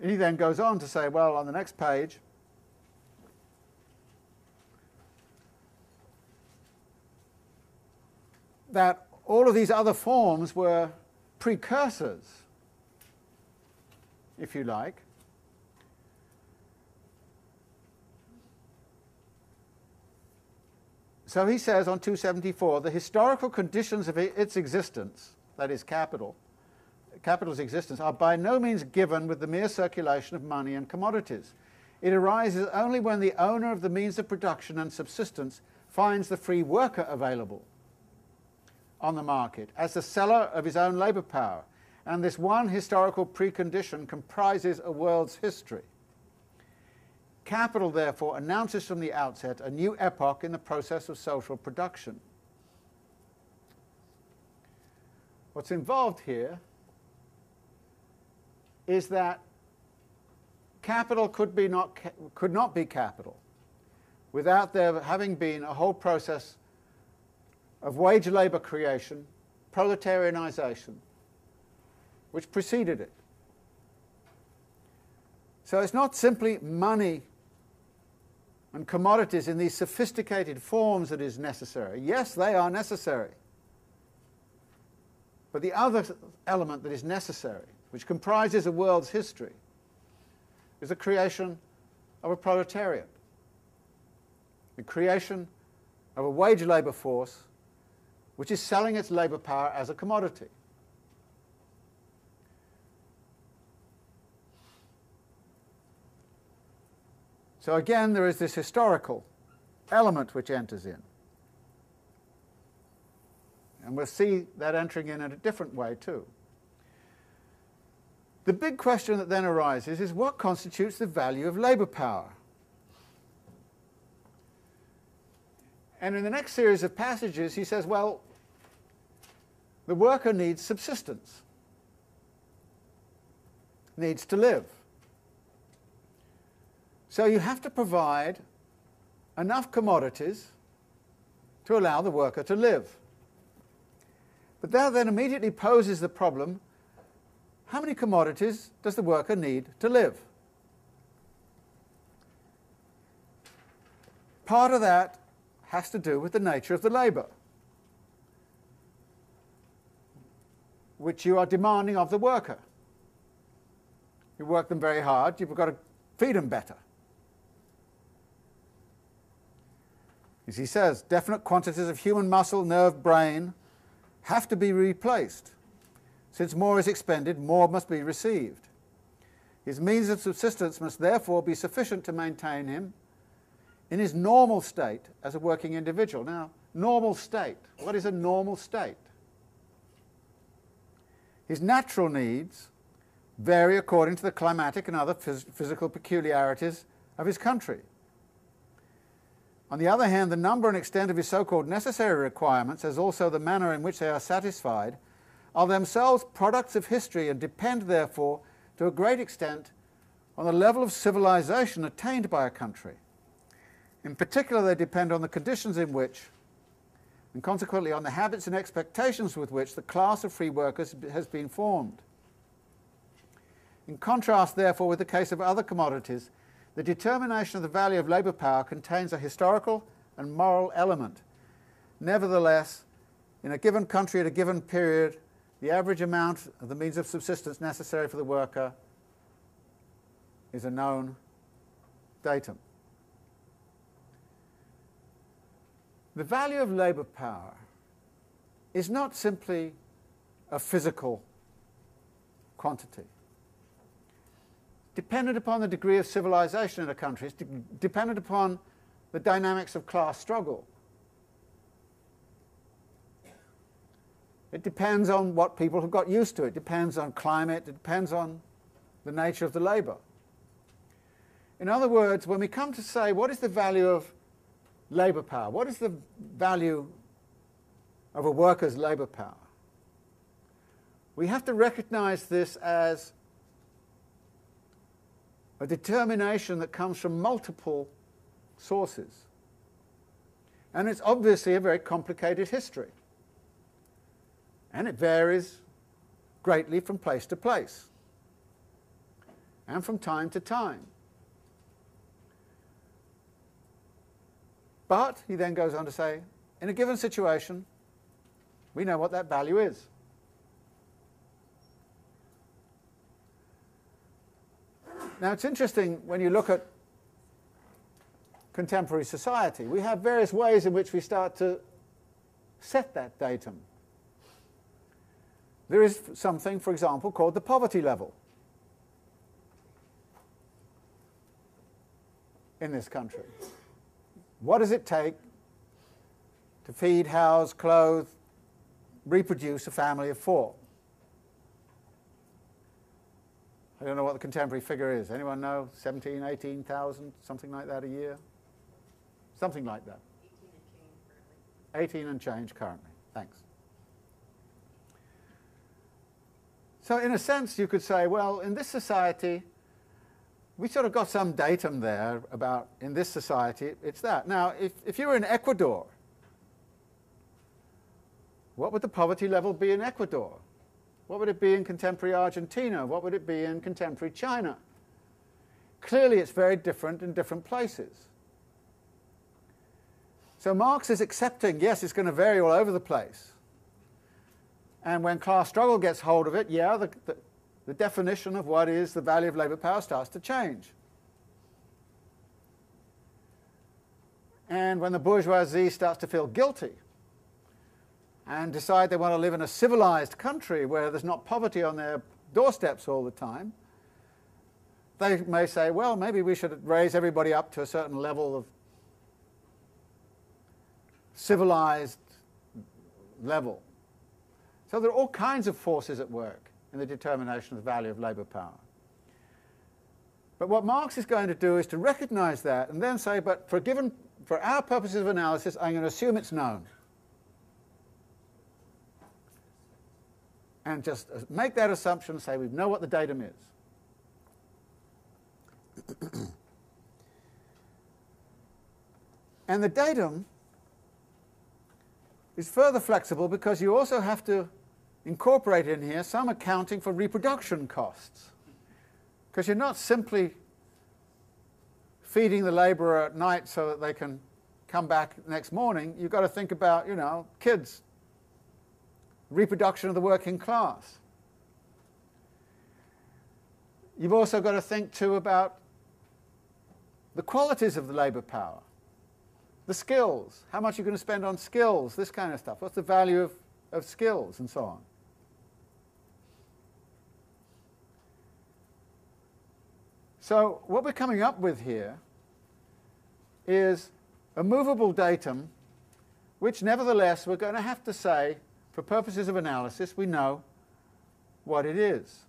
He then goes on to say, well, on the next page, that all of these other forms were precursors, if you like, so he says on 274, the historical conditions of its existence, that is capital's existence, are by no means given with the mere circulation of money and commodities. It arises only when the owner of the means of production and subsistence finds the free worker available on the market as the seller of his own labour power, and this one historical precondition comprises a world's history. Capital, therefore, announces from the outset a new epoch in the process of social production. What's involved here is that capital could not be capital without there having been a whole process of wage labour creation, proletarianisation, which preceded it. So it's not simply money and commodities in these sophisticated forms that is necessary. Yes, they are necessary. But the other element that is necessary, which comprises a world's history, is the creation of a proletariat, the creation of a wage labour force which is selling its labour power as a commodity. So again, there is this historical element which enters in. And we'll see that entering in a different way too. The big question that then arises is what constitutes the value of labour power? And in the next series of passages he says, well, the worker needs subsistence, needs to live. So you have to provide enough commodities to allow the worker to live. But that then immediately poses the problem, how many commodities does the worker need to live? Part of that has to do with the nature of the labour, which you are demanding of the worker. You work them very hard, you've got to feed them better. As he says, definite quantities of human muscle, nerve, brain have to be replaced. Since more is expended, more must be received. His means of subsistence must therefore be sufficient to maintain him in his normal state as a working individual. Now, normal state. What is a normal state? His natural needs vary according to the climatic and other physical peculiarities of his country. On the other hand, the number and extent of his so-called necessary requirements, as also the manner in which they are satisfied, are themselves products of history and depend, therefore, to a great extent on the level of civilization attained by a country. In particular, they depend on the conditions in which, and consequently on the habits and expectations with which the class of free workers has been formed. In contrast, therefore, with the case of other commodities, the determination of the value of labour power contains a historical and moral element. Nevertheless, in a given country at a given period, the average amount of the means of subsistence necessary for the worker is a known datum. The value of labour power is not simply a physical quantity. Dependent upon the degree of civilization in a country, it's dependent upon the dynamics of class struggle. It depends on what people have got used to. It depends on climate. It depends on the nature of the labour. In other words, when we come to say what is the value of labour power, what is the value of a worker's labour power, we have to recognise this as a determination that comes from multiple sources. And it's obviously a very complicated history. And it varies greatly from place to place and from time to time. But, he then goes on to say, in a given situation, we know what that value is. Now, it's interesting when you look at contemporary society, we have various ways in which we start to set that datum. There is something, for example, called the poverty level in this country. What does it take to feed, house, clothe, reproduce a family of 4? I don't know what the contemporary figure is. Anyone know? 17, 18,000, something like that a year? Something like that. 18 and change currently. Thanks. So in a sense you could say, well, in this society we sort of got some datum there about, in this society, it's that. Now, if you were in Ecuador, what would the poverty level be in Ecuador? What would it be in contemporary Argentina? What would it be in contemporary China? Clearly, it's very different in different places. So Marx is accepting, yes, it's going to vary all over the place. And when class struggle gets hold of it, yeah, the definition of what is the value of labour power starts to change. And when the bourgeoisie starts to feel guilty and decide they want to live in a civilized country where there's not poverty on their doorsteps all the time, they may say, well, maybe we should raise everybody up to a certain level of civilized level. So there are all kinds of forces at work in the determination of the value of labour power. But what Marx is going to do is to recognize that and then say, but for our purposes of analysis, I'm going to assume it's known. And just make that assumption and say we know what the datum is. And the datum is further flexible because you also have to incorporate in here some accounting for reproduction costs. Because you're not simply feeding the labourer at night so that they can come back next morning. You've got to think about, you know, kids, reproduction of the working class. You've also got to think too about the qualities of the labour power, the skills, how much you're going to spend on skills, this kind of stuff. What's the value of skills and so on. So what we're coming up with here is a movable datum which nevertheless we're going to have to say, for purposes of analysis, we know what it is.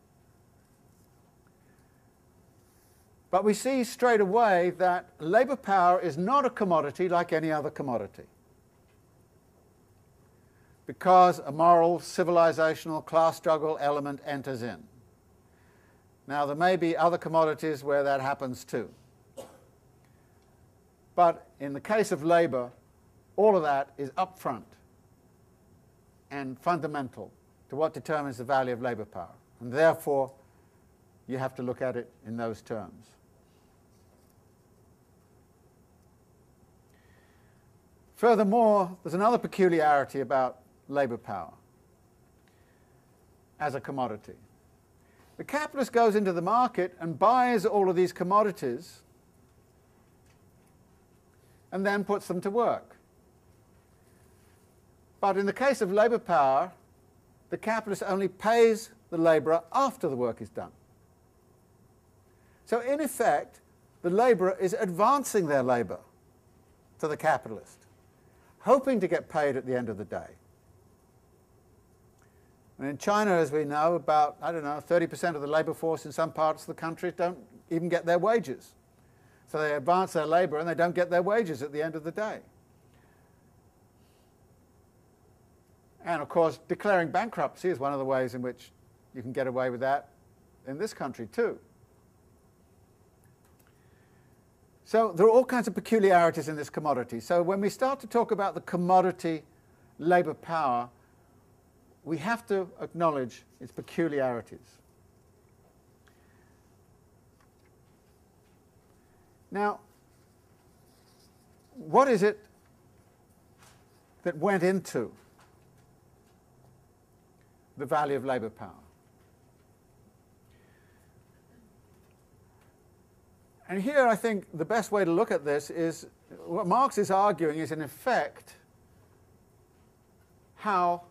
But we see straight away that labour power is not a commodity like any other commodity, because a moral, civilizational, class struggle element enters in. Now, there may be other commodities where that happens too. But in the case of labour, all of that is upfront and fundamental to what determines the value of labour power. And therefore, you have to look at it in those terms. Furthermore, there's another peculiarity about labour power as a commodity. The capitalist goes into the market and buys all of these commodities and then puts them to work. But in the case of labour power, the capitalist only pays the labourer after the work is done. So in effect, the labourer is advancing their labour to the capitalist, hoping to get paid at the end of the day. And in China, as we know, about, I don't know, 30% of the labour force in some parts of the country don't even get their wages. So they advance their labour and they don't get their wages at the end of the day. And of course, declaring bankruptcy is one of the ways in which you can get away with that in this country too. So there are all kinds of peculiarities in this commodity. So when we start to talk about the commodity labour power, we have to acknowledge its peculiarities. Now, what is it that went into the value of labour power? And here I think the best way to look at this is what Marx is arguing is in effect how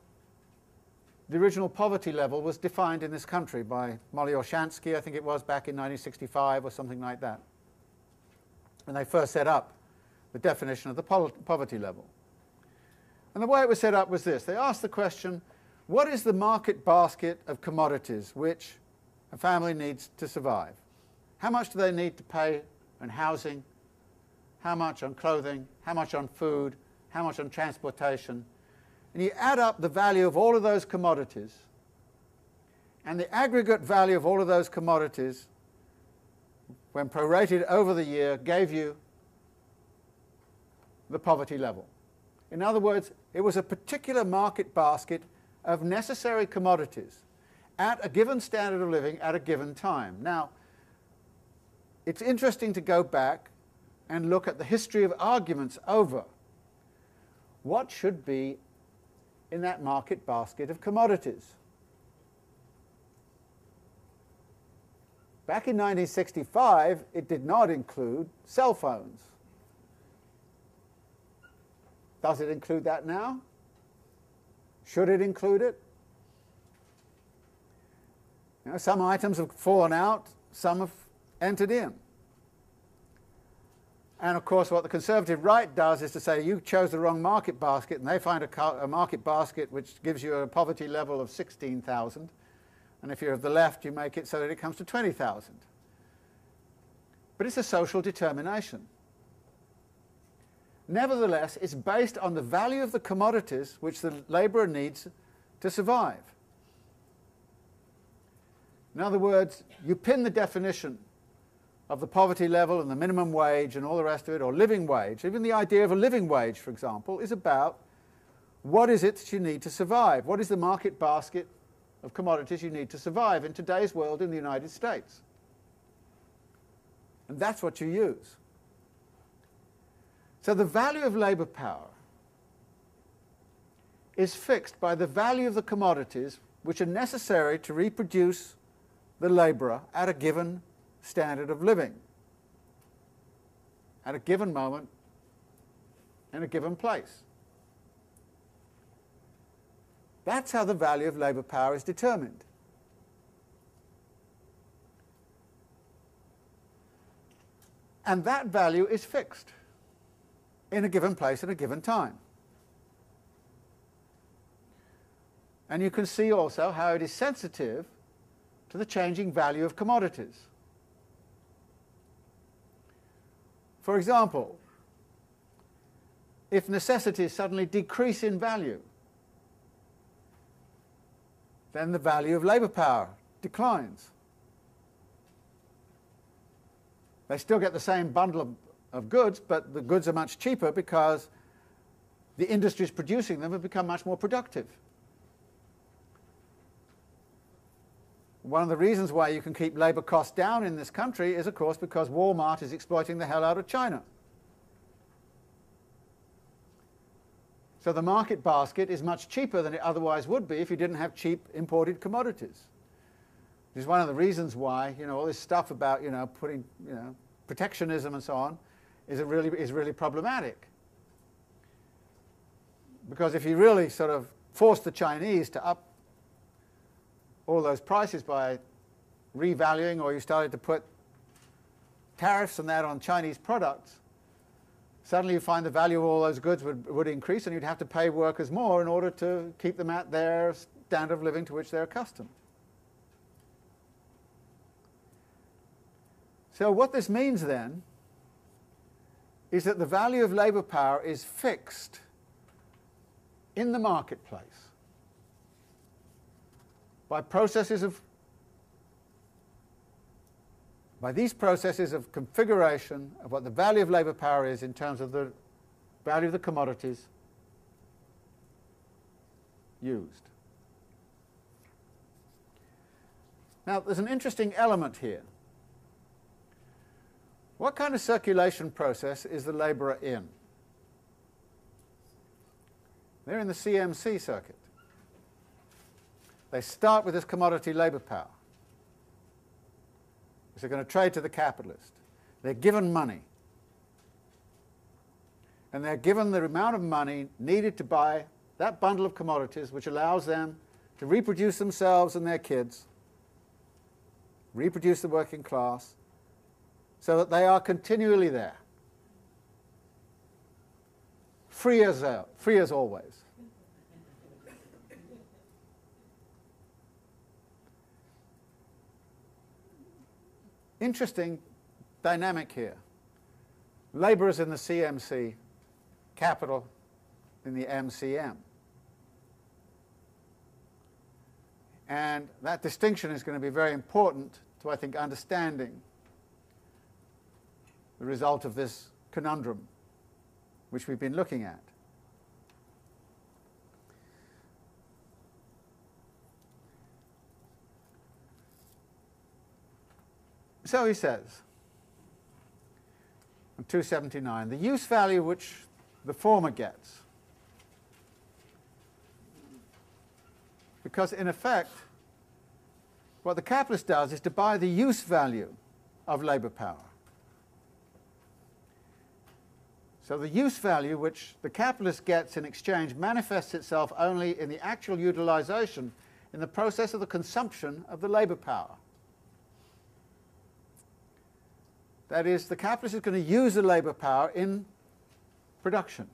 the original poverty level was defined in this country by Molly Orshansky, I think it was, back in 1965 or something like that, when they first set up the definition of the poverty level. And the way it was set up was this. They asked the question, what is the market basket of commodities which a family needs to survive? How much do they need to pay on housing? How much on clothing? How much on food? How much on transportation? And you add up the value of all of those commodities, and the aggregate value of all of those commodities when prorated over the year, gave you the poverty level. In other words, it was a particular market basket of necessary commodities at a given standard of living at a given time. Now, it's interesting to go back and look at the history of arguments over what should be in that market basket of commodities. Back in 1965, it did not include cell phones. Does it include that now? Should it include it? You know, some items have fallen out, some have entered in. And of course what the conservative right does is to say you chose the wrong market basket, and they find a market basket which gives you a poverty level of 16,000, and if you're of the left you make it so that it comes to 20,000. But it's a social determination. Nevertheless, it's based on the value of the commodities which the labourer needs to survive. In other words, you pin the definition of the poverty level and the minimum wage and all the rest of it, or living wage. Even the idea of a living wage, for example, is about what is it that you need to survive? What is the market basket of commodities you need to survive in today's world in the United States? And that's what you use. So the value of labour power is fixed by the value of the commodities which are necessary to reproduce the labourer at a given standard of living, at a given moment, in a given place. That's how the value of labour power is determined. And that value is fixed in a given place at a given time. And you can see also how it is sensitive to the changing value of commodities. For example, if necessities suddenly decrease in value, then the value of labour power declines. They still get the same bundle of goods, but the goods are much cheaper because the industries producing them have become much more productive. One of the reasons why you can keep labour costs down in this country is, of course, because Walmart is exploiting the hell out of China. So the market basket is much cheaper than it otherwise would be if you didn't have cheap imported commodities. Which is one of the reasons why, you know, all this stuff about, you know, putting, you know, protectionism and so on is really problematic. Because if you really sort of force the Chinese to up all those prices by revaluing, or you started to put tariffs and that on Chinese products, suddenly you find the value of all those goods would increase, and you'd have to pay workers more in order to keep them at their standard of living to which they're accustomed. So what this means then is that the value of labour power is fixed in the marketplace by these processes of configuration of what the value of labour power is in terms of the value of the commodities used. Now, there's an interesting element here. What kind of circulation process is the labourer in? They're in the CMC circuit. They start with this commodity labour power, which they're going to trade to the capitalist. They're given money. And they're given the amount of money needed to buy that bundle of commodities which allows them to reproduce themselves and their kids, reproduce the working class, so that they are continually there. Free as always. Interesting dynamic here. Labourers in the CMC, capital in the MCM. And that distinction is going to be very important to, I think, understanding the result of this conundrum which we've been looking at. So he says, on 279, the use value which the former gets, because in effect what the capitalist does is to buy the use value of labour power. So the use value which the capitalist gets in exchange manifests itself only in the actual utilisation in the process of the consumption of the labour power. That is, the capitalist is going to use the labour power in production.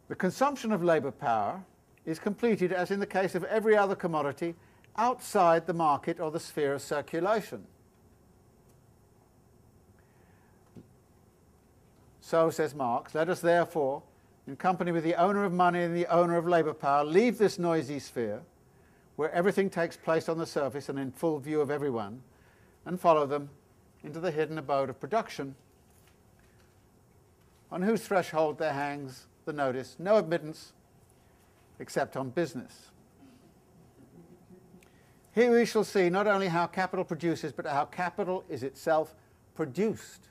The consumption of labour power is completed, as in the case of every other commodity, outside the market or the sphere of circulation. So, says Marx, let us therefore, in company with the owner of money and the owner of labour power, leave this noisy sphere, where everything takes place on the surface and in full view of everyone, and follow them into the hidden abode of production, on whose threshold there hangs the notice, no admittance except on business. Here we shall see not only how capital produces, but how capital is itself produced.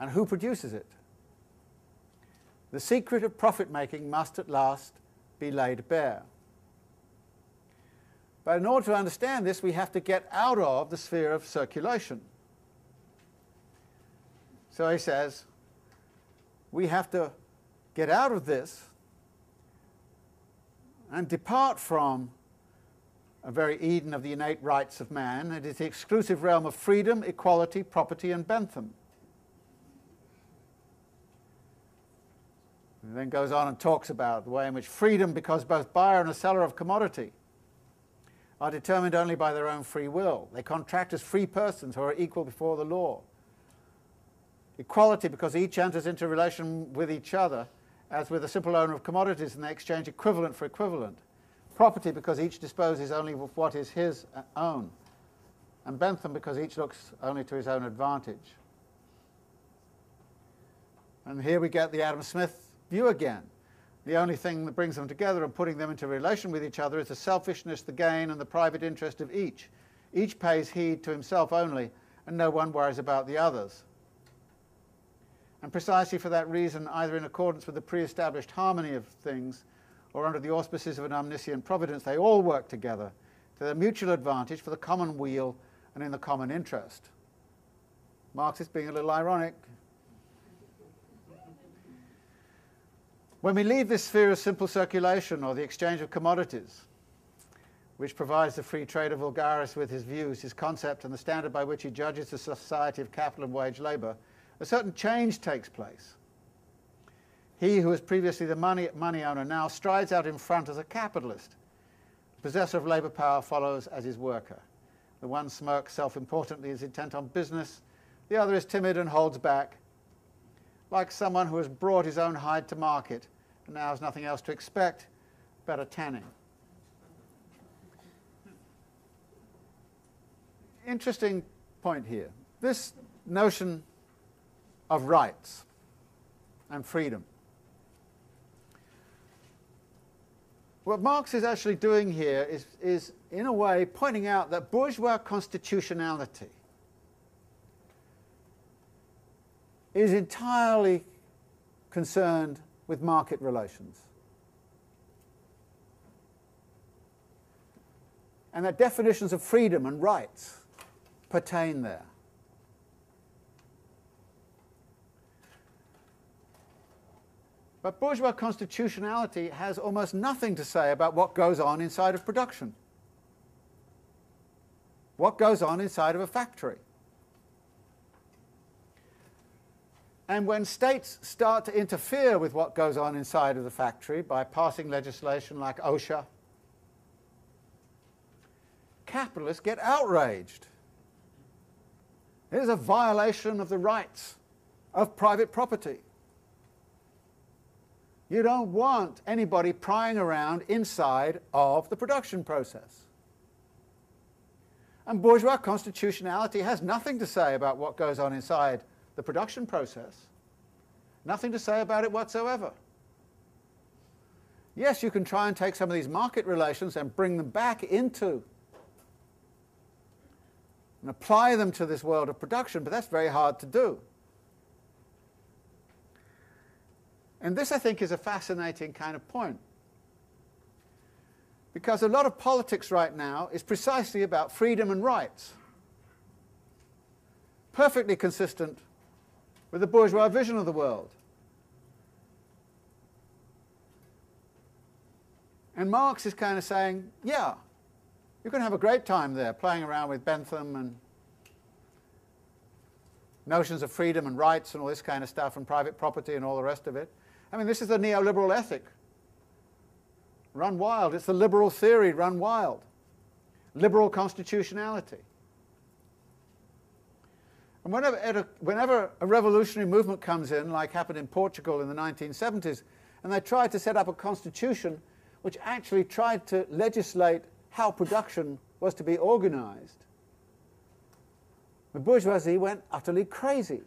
And who produces it? The secret of profit-making must at last be laid bare. But in order to understand this, we have to get out of the sphere of circulation. So he says, we have to get out of this and depart from a very Eden of the innate rights of man. It is the exclusive realm of freedom, equality, property, and Bentham. And then goes on and talks about the way in which freedom, because both buyer and a seller of commodity are determined only by their own free will. They contract as free persons who are equal before the law. Equality, because each enters into relation with each other as with a simple owner of commodities, and they exchange equivalent for equivalent. Property, because each disposes only of what is his own. And Bentham, because each looks only to his own advantage. And here we get the Adam Smith view again. The only thing that brings them together and putting them into relation with each other is the selfishness, the gain, and the private interest of each. Each pays heed to himself only, and no one worries about the others. And precisely for that reason, either in accordance with the pre-established harmony of things, or under the auspices of an omniscient providence, they all work together to their mutual advantage for the common weal and in the common interest. Marx is being a little ironic. When we leave this sphere of simple circulation or the exchange of commodities, which provides the free trader vulgaris with his views, his concept, and the standard by which he judges the society of capital and wage labour, a certain change takes place. He who was previously the money owner now strides out in front as a capitalist. The possessor of labour power follows as his worker. The one smirks self-importantly, is intent on business. The other is timid and holds back, like someone who has brought his own hide to market and now has nothing else to expect but a tanning. Interesting point here. This notion of rights and freedom. What Marx is actually doing here is in a way pointing out that bourgeois constitutionality is entirely concerned with market relations. And that definitions of freedom and rights pertain there. But bourgeois constitutionality has almost nothing to say about what goes on inside of production. What goes on inside of a factory. And when states start to interfere with what goes on inside of the factory by passing legislation like OSHA, capitalists get outraged. It is a violation of the rights of private property. You don't want anybody prying around inside of the production process. And bourgeois constitutionality has nothing to say about what goes on inside the production process. Nothing to say about it whatsoever. Yes, you can try and take some of these market relations and bring them back into and apply them to this world of production, but that's very hard to do. And this, I think, is a fascinating kind of point. Because a lot of politics right now is precisely about freedom and rights. Perfectly consistent with the bourgeois vision of the world. And Marx is kind of saying, yeah, you can have a great time there playing around with Bentham and notions of freedom and rights and all this kind of stuff and private property and all the rest of it. I mean, this is the neoliberal ethic run wild. It's the liberal theory run wild. Liberal constitutionality. And whenever a revolutionary movement comes in, like happened in Portugal in the 1970s, and they tried to set up a constitution which actually tried to legislate how production was to be organized, the bourgeoisie went utterly crazy.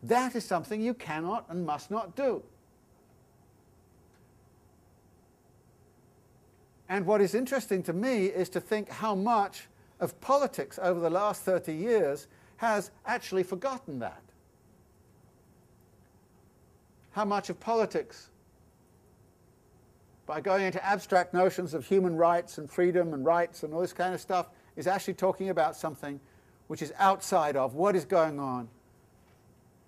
That is something you cannot and must not do. And what is interesting to me is to think how much of politics over the last 30 years has actually forgotten that. How much of politics, by going into abstract notions of human rights and freedom and rights and all this kind of stuff, is actually talking about something which is outside of what is going on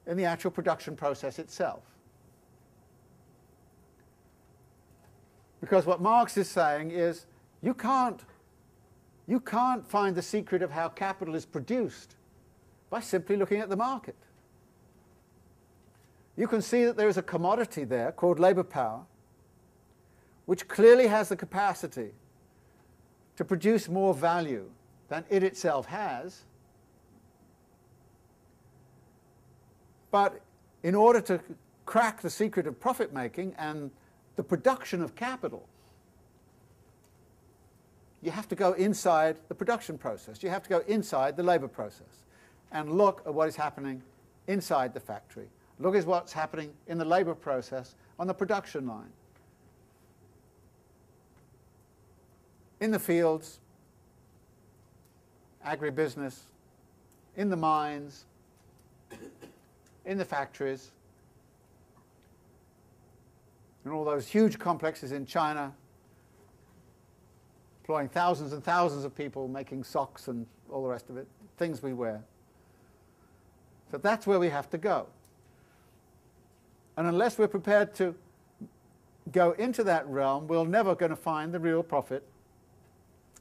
in the actual production process itself. Because what Marx is saying is you can't find the secret of how capital is produced by simply looking at the market. You can see that there is a commodity there called labor power, which clearly has the capacity to produce more value than it itself has. But in order to crack the secret of profit making and the production of capital, you have to go inside the production process. You have to go inside the labor process and look at what is happening inside the factory. Look at what's happening in the labor process on the production line. In the fields, agribusiness, in the mines, in the factories, and all those huge complexes in China, employing thousands and thousands of people making socks and all the rest of it, things we wear. So that's where we have to go. And unless we're prepared to go into that realm, we're never going to find the real profit,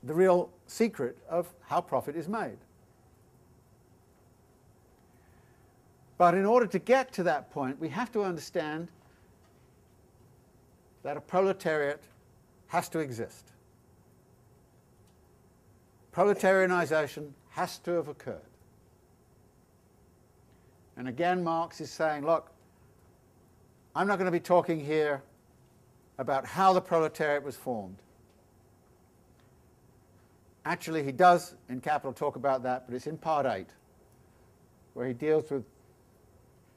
the real secret of how profit is made. But in order to get to that point, we have to understand that a proletariat has to exist. Proletarianization has to have occurred. And again, Marx is saying, look, I'm not going to be talking here about how the proletariat was formed. Actually, he does in Capital talk about that, but it's in Part 8, where he deals with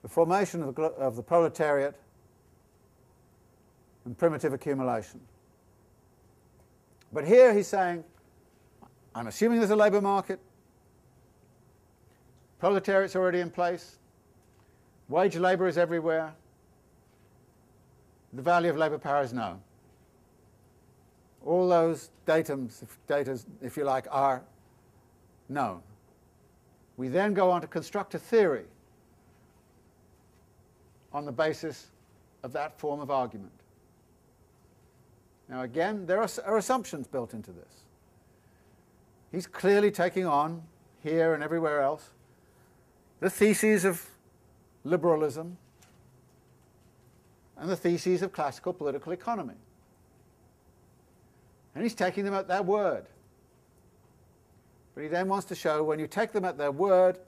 the formation of the proletariat and primitive accumulation. But here he's saying, I'm assuming there's a labour market, proletariat's already in place, wage labour is everywhere, the value of labour power is known. All those datums, if you like, are known. We then go on to construct a theory on the basis of that form of argument. Now again, there are assumptions built into this. He's clearly taking on, here and everywhere else, the theses of liberalism and the theses of classical political economy. And he's taking them at their word. But he then wants to show when you take them at their word,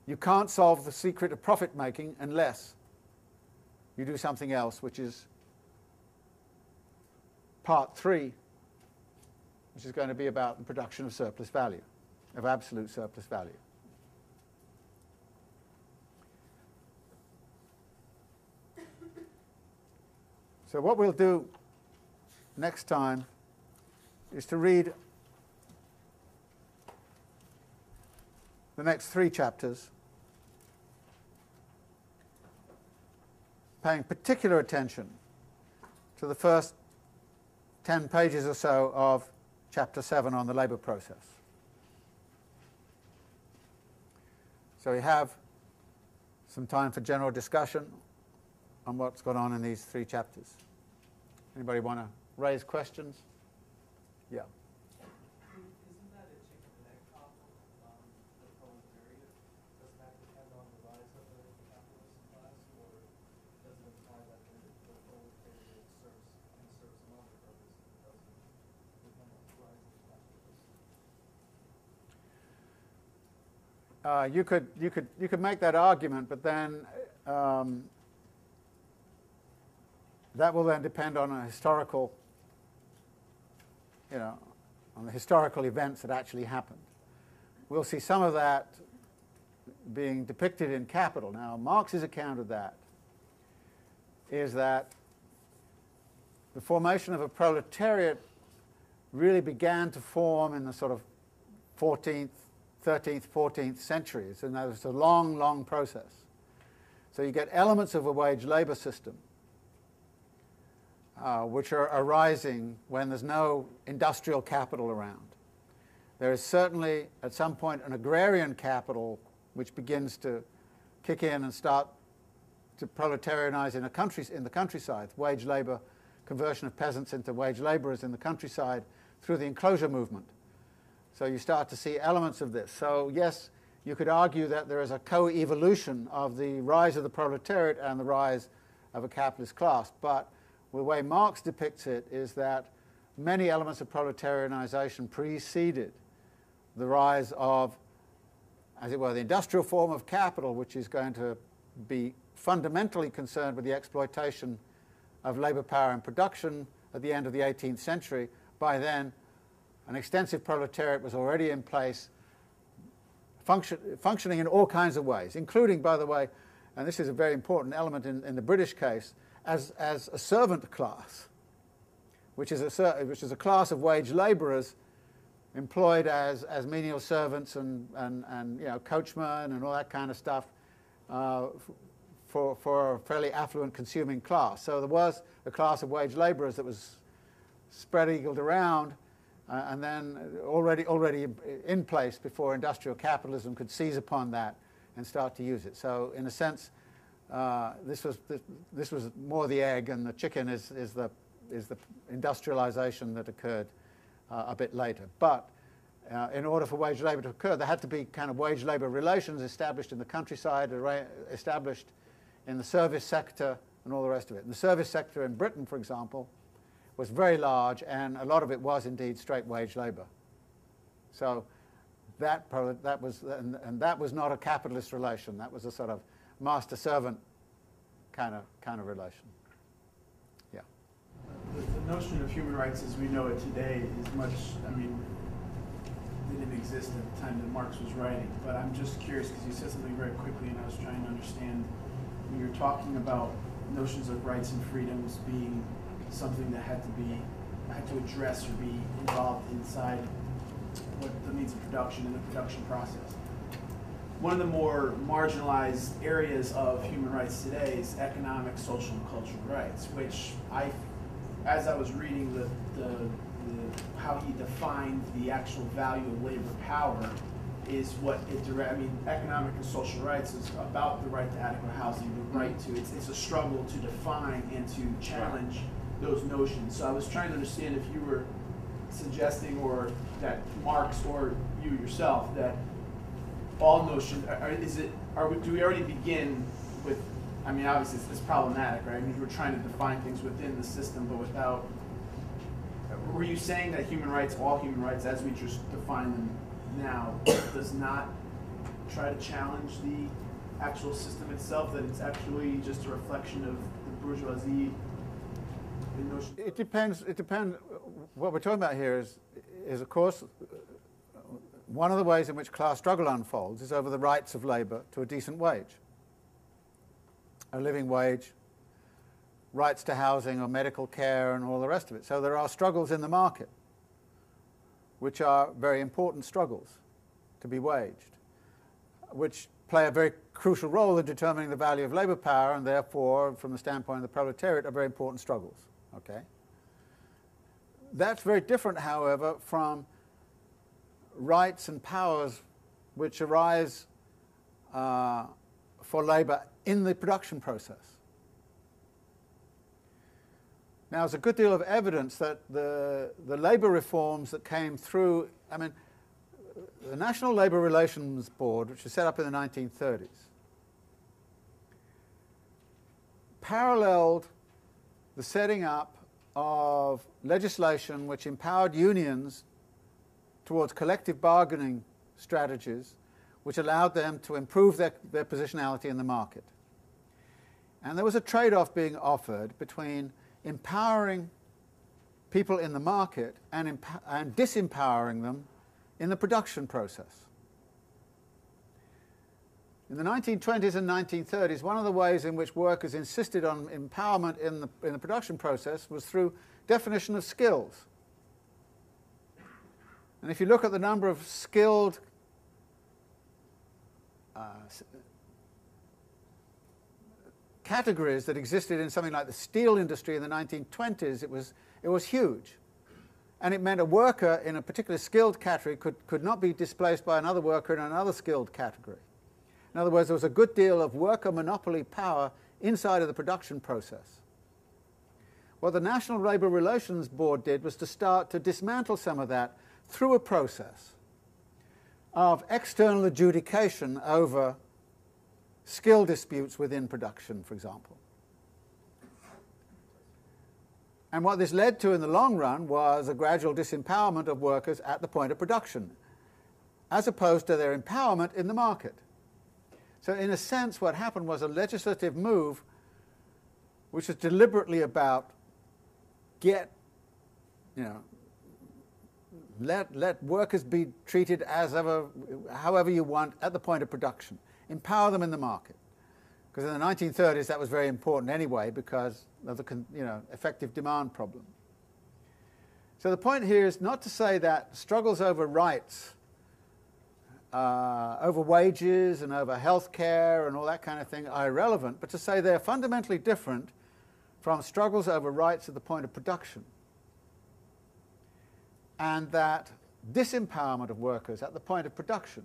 you can't solve the secret of profit making unless you do something else, which is part 3, which is going to be about the production of surplus value, of absolute surplus value. So what we'll do next time is to read the next 3 chapters, paying particular attention to the first 10 pages or so of chapter 7 on the labour process. So we have some time for general discussion on what's gone on in these 3 chapters. Anybody want to raise questions? Yeah. Isn't that a chicken and egg problem? The proletariat, does that depend on the rise of the capitalist class, or does it imply that the proletariat can serve some other purpose and doesn't depend on the rise of the capitalists? You could make that argument, but then that will then depend on a historical, on the historical events that actually happened. We'll see some of that being depicted in Capital. Now, Marx's account of that is that the formation of a proletariat really began to form in the sort of 14th, 13th, 14th centuries, and that was a long, long process. So you get elements of a wage labor system which are arising when there's no industrial capital around. There is certainly, at some point, an agrarian capital which begins to kick in and start to proletarianize in the countryside, wage labor, conversion of peasants into wage laborers in the countryside through the enclosure movement. So you start to see elements of this. So yes, you could argue that there is a co-evolution of the rise of the proletariat and the rise of a capitalist class, but the way Marx depicts it is that many elements of proletarianization preceded the rise of, as it were, the industrial form of capital, which is going to be fundamentally concerned with the exploitation of labor power and production at the end of the 18th century. By then, an extensive proletariat was already in place, functioning in all kinds of ways, including, by the way, and this is a very important element in the British case, as a servant class, which is a class of wage labourers employed as menial servants and coachmen and all that kind of stuff for a fairly affluent consuming class. So there was a class of wage labourers that was spread-eagled around and then already in place before industrial capitalism could seize upon that and start to use it. So in a sense, this was more the egg, and the chicken is the industrialization that occurred a bit later. But in order for wage labor to occur, there had to be kind of wage labor relations established in the countryside, established in the service sector, and all the rest of it. And the service sector in Britain, for example, was very large, and a lot of it was indeed straight wage labor. So that was not a capitalist relation. That was a sort of master-servant kind of relation. Yeah. The notion of human rights as we know it today is much, didn't exist at the time that Marx was writing. But I'm just curious because you said something very quickly, and I was trying to understand when you're talking about notions of rights and freedoms being something that had to address or be involved inside what the means of production and the production process. One of the more marginalized areas of human rights today is economic, social, and cultural rights, which as I was reading how he defined the actual value of labor power, is what economic and social rights is about the right to adequate housing, the right to, it's a struggle to define and to challenge those notions. So I was trying to understand if you were suggesting, or that Marx or you yourself, that all notions, do we already begin with, obviously it's problematic, right? We're trying to define things within the system, but without, were you saying that human rights, all human rights as we just define them now, does not try to challenge the actual system itself, that it's actually just a reflection of the bourgeoisie the notion? It depends. It depends. What we're talking about here is of course, one of the ways in which class struggle unfolds is over the rights of labour to a decent wage, a living wage, rights to housing or medical care and all the rest of it. So there are struggles in the market which are very important struggles to be waged, which play a very crucial role in determining the value of labour power, and therefore, from the standpoint of the proletariat, are very important struggles. Okay? That's very different, however, from rights and powers which arise for labour in the production process. Now, there's a good deal of evidence that the labour reforms that came through, I mean, the National Labour Relations Board, which was set up in the 1930s, paralleled the setting up of legislation which empowered unions towards collective bargaining strategies which allowed them to improve their positionality in the market. And there was a trade-off being offered between empowering people in the market and disempowering them in the production process. In the 1920s and 1930s, one of the ways in which workers insisted on empowerment in the production process was through definition of skills. And if you look at the number of skilled categories that existed in something like the steel industry in the 1920s, it was huge. And it meant a worker in a particular skilled category could not be displaced by another worker in another skilled category. In other words, there was a good deal of worker monopoly power inside of the production process. What the National Labour Relations Board did was to start to dismantle some of that through a process of external adjudication over skill disputes within production, for example. And what this led to in the long run was a gradual disempowerment of workers at the point of production, as opposed to their empowerment in the market. So in a sense, what happened was a legislative move which was deliberately about let workers be treated however you want at the point of production. Empower them in the market. Because in the 1930s that was very important anyway because of the effective demand problem. So the point here is not to say that struggles over rights, over wages and over health care and all that kind of thing are irrelevant, but to say they're fundamentally different from struggles over rights at the point of production. And that disempowerment of workers at the point of production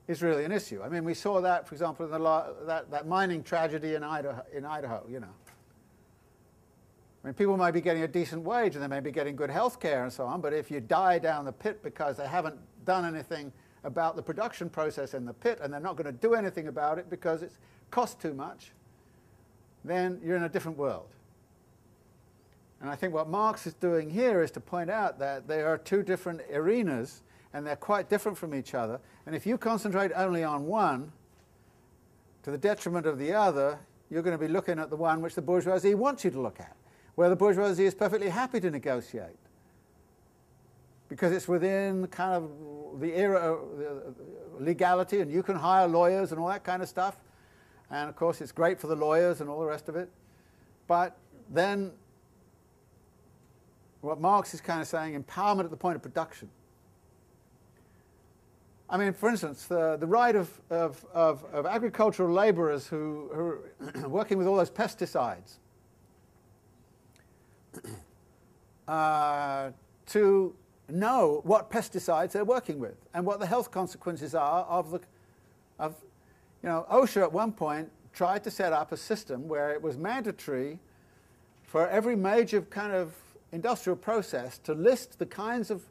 is really an issue. I mean, we saw that, for example, in that mining tragedy in Idaho, you know. I mean, people may be getting a decent wage and they may be getting good health care and so on, but if you die down the pit because they haven't done anything about the production process in the pit and they're not going to do anything about it because it costs too much, then you're in a different world. And I think what Marx is doing here is to point out that there are two different arenas and they're quite different from each other. And if you concentrate only on one, to the detriment of the other, you're going to be looking at the one which the bourgeoisie wants you to look at, where the bourgeoisie is perfectly happy to negotiate, because it's within kind of the era of legality, and you can hire lawyers and all that kind of stuff. And of course, it's great for the lawyers and all the rest of it. But then, what Marx is kind of saying, empowerment at the point of production. I mean, for instance, the right of agricultural labourers who are working with all those pesticides to know what pesticides they're working with and what the health consequences are of OSHA at one point tried to set up a system where it was mandatory for every major kind of industrial process to list the kinds of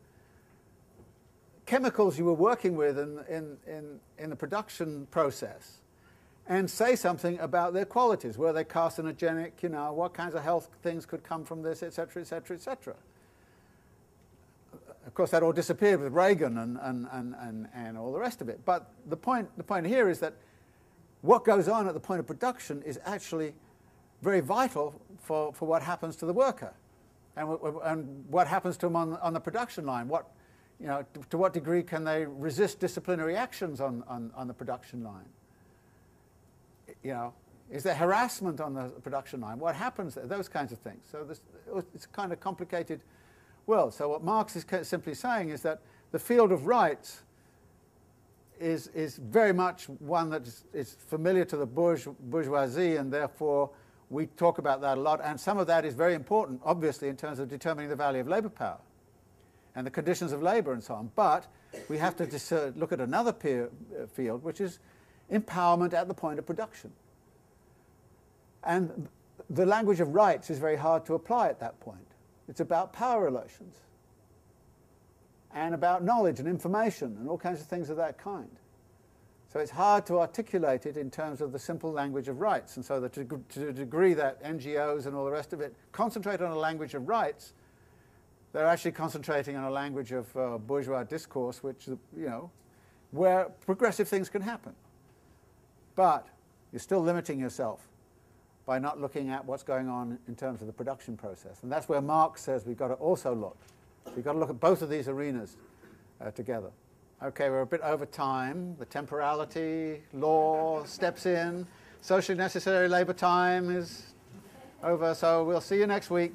chemicals you were working with in the production process and say something about their qualities. Were they carcinogenic? What kinds of health things could come from this, etc., etc., etc. Of course, that all disappeared with Reagan and all the rest of it. But the point here is that what goes on at the point of production is actually very vital for what happens to the worker and what happens to them on the production line. What, you know, to what degree can they resist disciplinary actions on the production line? You know, is there harassment on the production line? What happens there? Those kinds of things. So it's a kind of complicated world. So what Marx is simply saying is that the field of rights is very much one that is familiar to the bourgeoisie, and therefore we talk about that a lot. And some of that is very important, obviously, in terms of determining the value of labour power and the conditions of labour and so on. But we have to look at another field, which is empowerment at the point of production. And the language of rights is very hard to apply at that point. It's about power relations and about knowledge and information and all kinds of things of that kind. So it's hard to articulate it in terms of the simple language of rights. And so to the degree that NGOs and all the rest of it concentrate on a language of rights, they're actually concentrating on a language of bourgeois discourse, which, you know, where progressive things can happen. But you're still limiting yourself by not looking at what's going on in terms of the production process. And that's where Marx says we've got to also look. We've got to look at both of these arenas together. Okay, we're a bit over time. The temporality law steps in. Socially necessary labour time is over, so we'll see you next week.